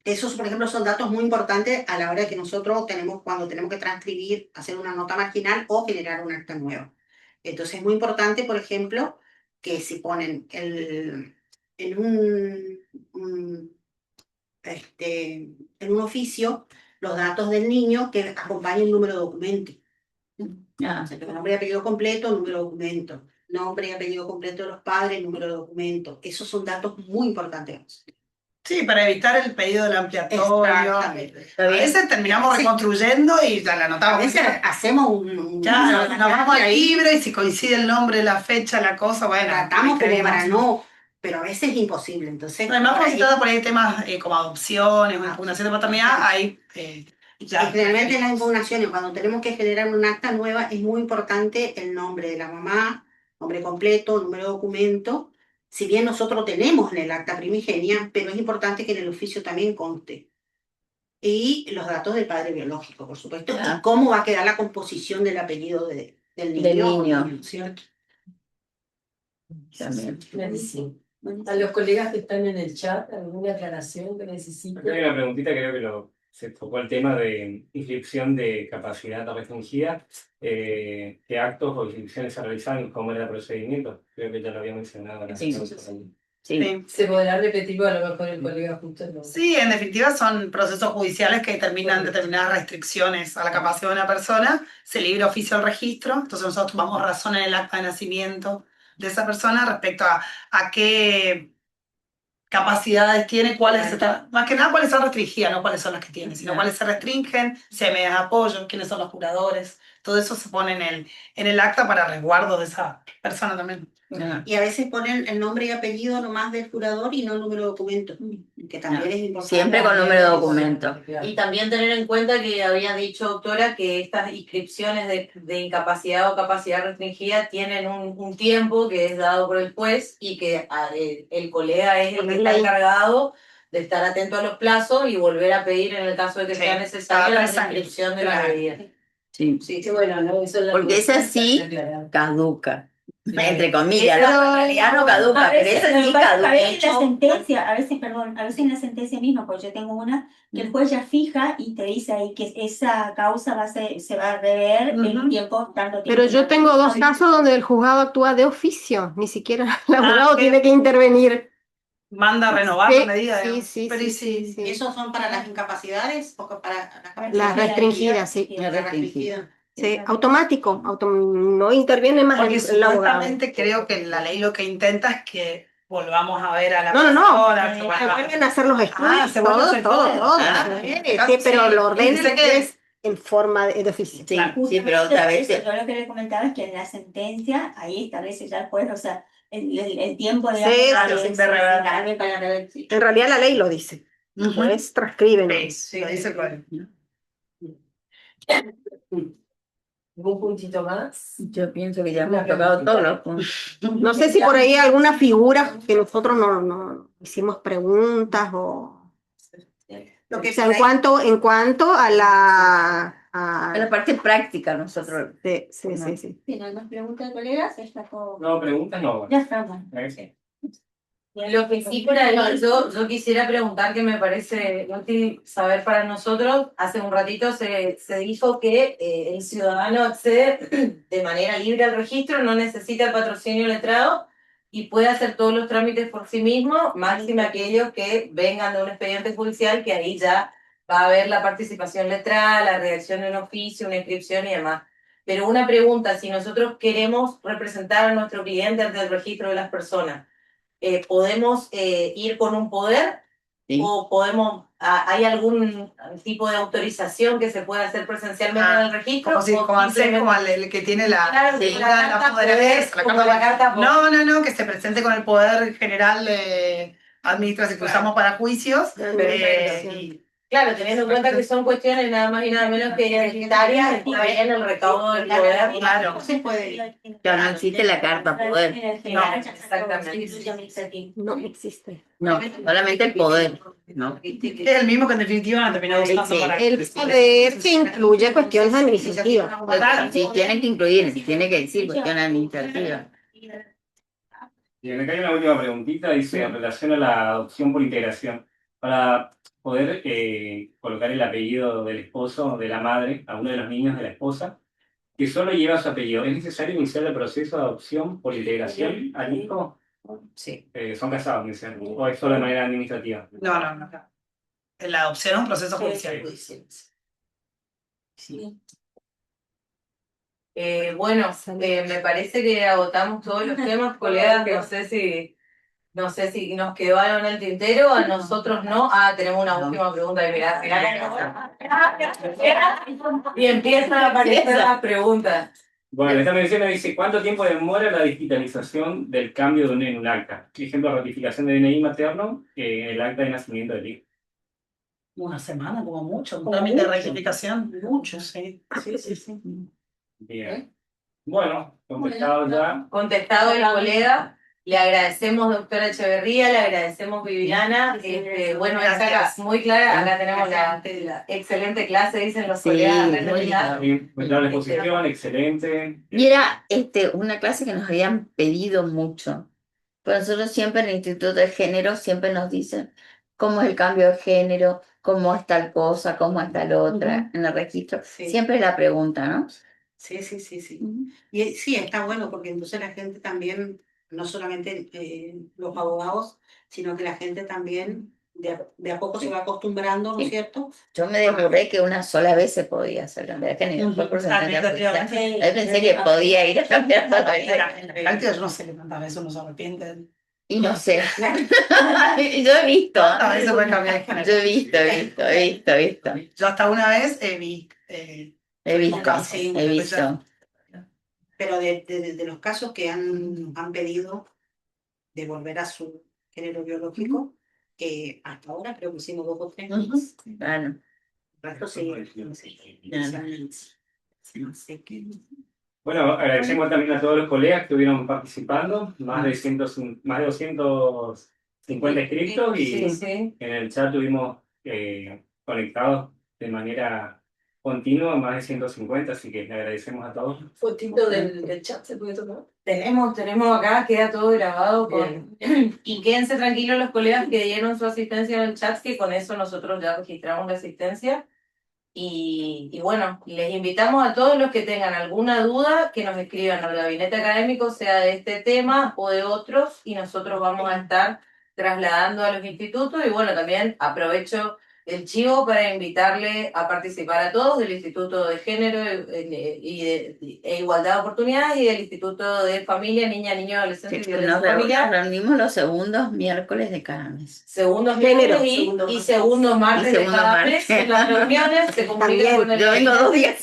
Esos, por ejemplo, son datos muy importantes a la hora que nosotros tenemos, cuando tenemos que transcribir, hacer una nota marginal o generar un acta nueva. Entonces es muy importante, por ejemplo, que si ponen en en un oficio los datos del niño que acompañe el número de documento. ah, O sea, que nombre y apellido completo, número de documento. Nombre y apellido completo de los padres, número de documento. Esos son datos muy importantes. Sí, para evitar el pedido del ampliatorio. Exactamente. A veces terminamos reconstruyendo y ya la A anotamos. veces hacemos Ya nos vamos al libro y si coincide el nombre, la fecha, la cosa, bueno. tratamos ahí como para tenemos. no, pero a veces es imposible. Entonces, Además, por cuando se ahí- trata por ahí temas como adopciones o impugnación de paternidad, ahí ya. Generalmente en las impugnaciones, cuando tenemos que generar un acta nueva, es muy importante el nombre de la mamá, nombre completo, número de documento. Si bien nosotros tenemos en el acta primigenia, pero es importante que en el oficio también conste. Y los datos del padre biológico, por supuesto, y cómo va a quedar la composición del apellido del niño. Del niño. ¿Cierto? también. Buenísimo. A los colegas que están en el chat, ¿alguna aclaración que necesiten? Acá hay una preguntita, creo que se tocó el tema de inscripción de capacidad restringida. ¿Qué actos o inscripciones se realizan? ¿Cómo era el procedimiento? Creo que ya lo había mencionado. Sí. Sí. ¿Se podrá repetir o a lo mejor el colega justo no? Sí, en definitiva son procesos judiciales que determinan determinadas restricciones a la capacidad de una persona. Se libra oficio al registro, entonces nosotros tomamos razón en el acta de nacimiento de esa persona respecto a qué capacidades tiene, más que nada cuáles son restringidas, no cuáles son las que tiene, sino cuáles se restringen, si hay medidas de apoyo, quiénes son los curadores, todo eso se pone en el acta para resguardo de esa persona también. Y a veces ponen el nombre y apellido nomás del curador y no el número de documento, que también es importante. Siempre con número de documento. Y también tener en cuenta que había dicho, doctora, que estas inscripciones de incapacidad o capacidad restringida tienen un tiempo que es dado por el juez y que el colega es el que está encargado de estar atento a los plazos y volver a pedir en el caso de que sea necesario la inscripción de la medida. Sí. Sí, bueno, ¿no? Eso es la Porque esa cosa, sí aclarar. caduca. Entre comillas, ¿no? En realidad no caduca, pero esa sí A veces la caduca. sentencia, a veces en la sentencia misma, porque yo tengo una, que el juez ya fija y te dice ahí que esa causa se va a rever en tiempo, tanto tiempo. Pero yo tengo dos casos donde el juzgado actúa de oficio, ni siquiera el abogado ¿qué? tiene que intervenir. Manda a renovar Sí, la medida. sí, digamos. sí, Pero sí, ¿y sí, sí. ¿Esos son para las incapacidades o para Las restringidas, sí. Las restringidas. Sí, automático, no interviene más Porque el abogado. supuestamente creo que la ley lo que intenta es que volvamos a ver a la No, persona. se vuelven a hacer los estudios, se vuelven a hacer todo. Sí, pero lo ordena Pensé que- es en forma de oficio. Sí, sí, pero otra vez. Yo lo que le comentaba es que en la sentencia, ahí establece ya el juez, o sea, el tiempo de claro, sin de rever. para rever. En realidad la ley lo dice. El juez transcribe, ¿no? Sí, dice el código. ¿Algún puntito más? Yo pienso que ya hemos tocado todos los puntos. No sé si por ahí hay alguna figura que nosotros no hicimos preguntas o... Lo que O sea, por ahí- en cuanto a En la parte práctica nosotros. Sí, sí, No. sí, sí. Si no hay más preguntas, colegas, está todo. No, preguntas no. Ya estamos. Lo que sí, por ahí, yo quisiera preguntar, que me parece útil saber para nosotros. Hace un ratito se dijo que el ciudadano accede de manera libre al registro, no necesita el patrocinio letrado y puede hacer todos los trámites por sí mismo, máxime aquellos que vengan de un expediente judicial, que ahí ya va a haber la participación letrada, la redacción de un oficio, una inscripción y demás. Pero una pregunta, si nosotros queremos representar a nuestro cliente ante el registro de las personas, ¿podemos ir con un poder? Sí. ¿O hay algún tipo de autorización que se pueda hacer presencialmente en el registro? Como el que tiene la, Claro, sí, la carta poder, como la carta poder. No, que se presente con el poder general de administración que usamos para juicios. Claro, teniendo en cuenta que son cuestiones nada más y nada menos que identitarias, está bien el recaudo del poder. Claro. Se puede. Ya no existe la carta poder. No, exactamente. No existe. No, solamente el poder. ¿No? Es el mismo que en definitiva no han terminado usando Sí, para... El poder que incluye cuestiones administrativas. Sí, tiene que incluir, tiene que decir cuestión administrativa. Bien, acá hay una última preguntita, dice, en relación a la adopción por integración. Para poder colocar el apellido del esposo, de la madre, a uno de los niños de la esposa, que solo lleva su apellido, ¿es necesario iniciar el proceso de adopción por integración al hijo? Sí. Son casados, me dicen, o es solo de manera administrativa. No. La adopción es un proceso judicial. Sí. Bueno, me parece que agotamos todos los temas, colegas. No sé si nos quedó algo en el tintero, a nosotros no. Tenemos una última pregunta. Mirá. Y empiezan a aparecer las preguntas. Bueno, esta mención dice, ¿cuánto tiempo demora la digitalización del cambio en un acta? Por ejemplo, ratificación de DNI materno en el acta de nacimiento del hijo. Una semana, como mucho. Un trámite de rectificación. Mucho, sí. Bien. Bueno, contestado ya. Contestado el colega. Le agradecemos, doctora Echeverría, le agradecemos, Viviana. Bueno, acá muy clara, acá tenemos la excelente clase, dicen los colegas. Muy clara la exposición, excelente. Y era una clase que nos habían pedido mucho. Pero nosotros siempre en el Instituto de Género siempre nos dicen cómo es el cambio de género, cómo es tal cosa, cómo es tal otra en el registro. Sí. Siempre es la pregunta, ¿no? Sí. Y sí, está bueno porque entonces la gente también, no solamente los abogados, sino que la gente también de a poco se va acostumbrando, ¿no es cierto? Yo me demoré que una sola vez se podía hacer cambiar de género. Fue por sentencia judicial. Yo pensé que podía ir a cambiar sola vez. Yo no sé cuántas veces uno se arrepiente. Y no sé. Yo he visto. Eso puede cambiar de género. Yo he visto. Yo hasta una vez vi. He visto, casos. he visto. Pero de los casos que han pedido de volver a su género biológico, hasta ahora creo que hicimos 2 o 3 más. Claro. El resto sí. Bueno, agradecemos también a todos los colegas que estuvieron participando, más de 250 inscritos y Sí. en el chat tuvimos conectados de manera continua más de 150, así que le agradecemos a todos. Fotito del chat se puede tomar. Tenemos acá, queda todo grabado. Y quédense tranquilos los colegas que dieron su asistencia en el chat, que con eso nosotros ya registramos la asistencia. Y bueno, les invitamos a todos los que tengan alguna duda que nos escriban al gabinete académico, sea de este tema o de otros, y nosotros vamos a estar trasladando a los institutos. Y bueno, también aprovecho el chivo para invitarle a participar a todos del Instituto de Género e Igualdad de Oportunidades y del Instituto de Familia, Niño, Adolescente y Violencia Familiar. Reunimos los segundos miércoles de cada mes. Segundos Género, miércoles y segundos martes de cada mes. En las reuniones se comunican con el Yo vengo 2 días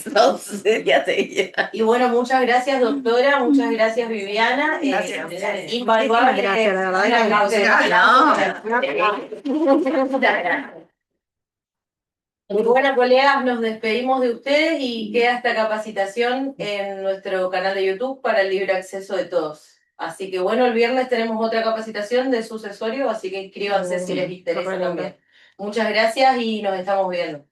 seguidos. Y bueno, muchas gracias, doctora, muchas gracias, Viviana. Gracias. Invaluable. Gracias, la verdad. Y bueno, colegas, nos despedimos de ustedes y queda esta capacitación en nuestro canal de YouTube para el libre acceso de todos. Así que bueno, el viernes tenemos otra capacitación de sucesorio, así que inscríbanse si les interesa también. Muchas gracias y nos estamos viendo.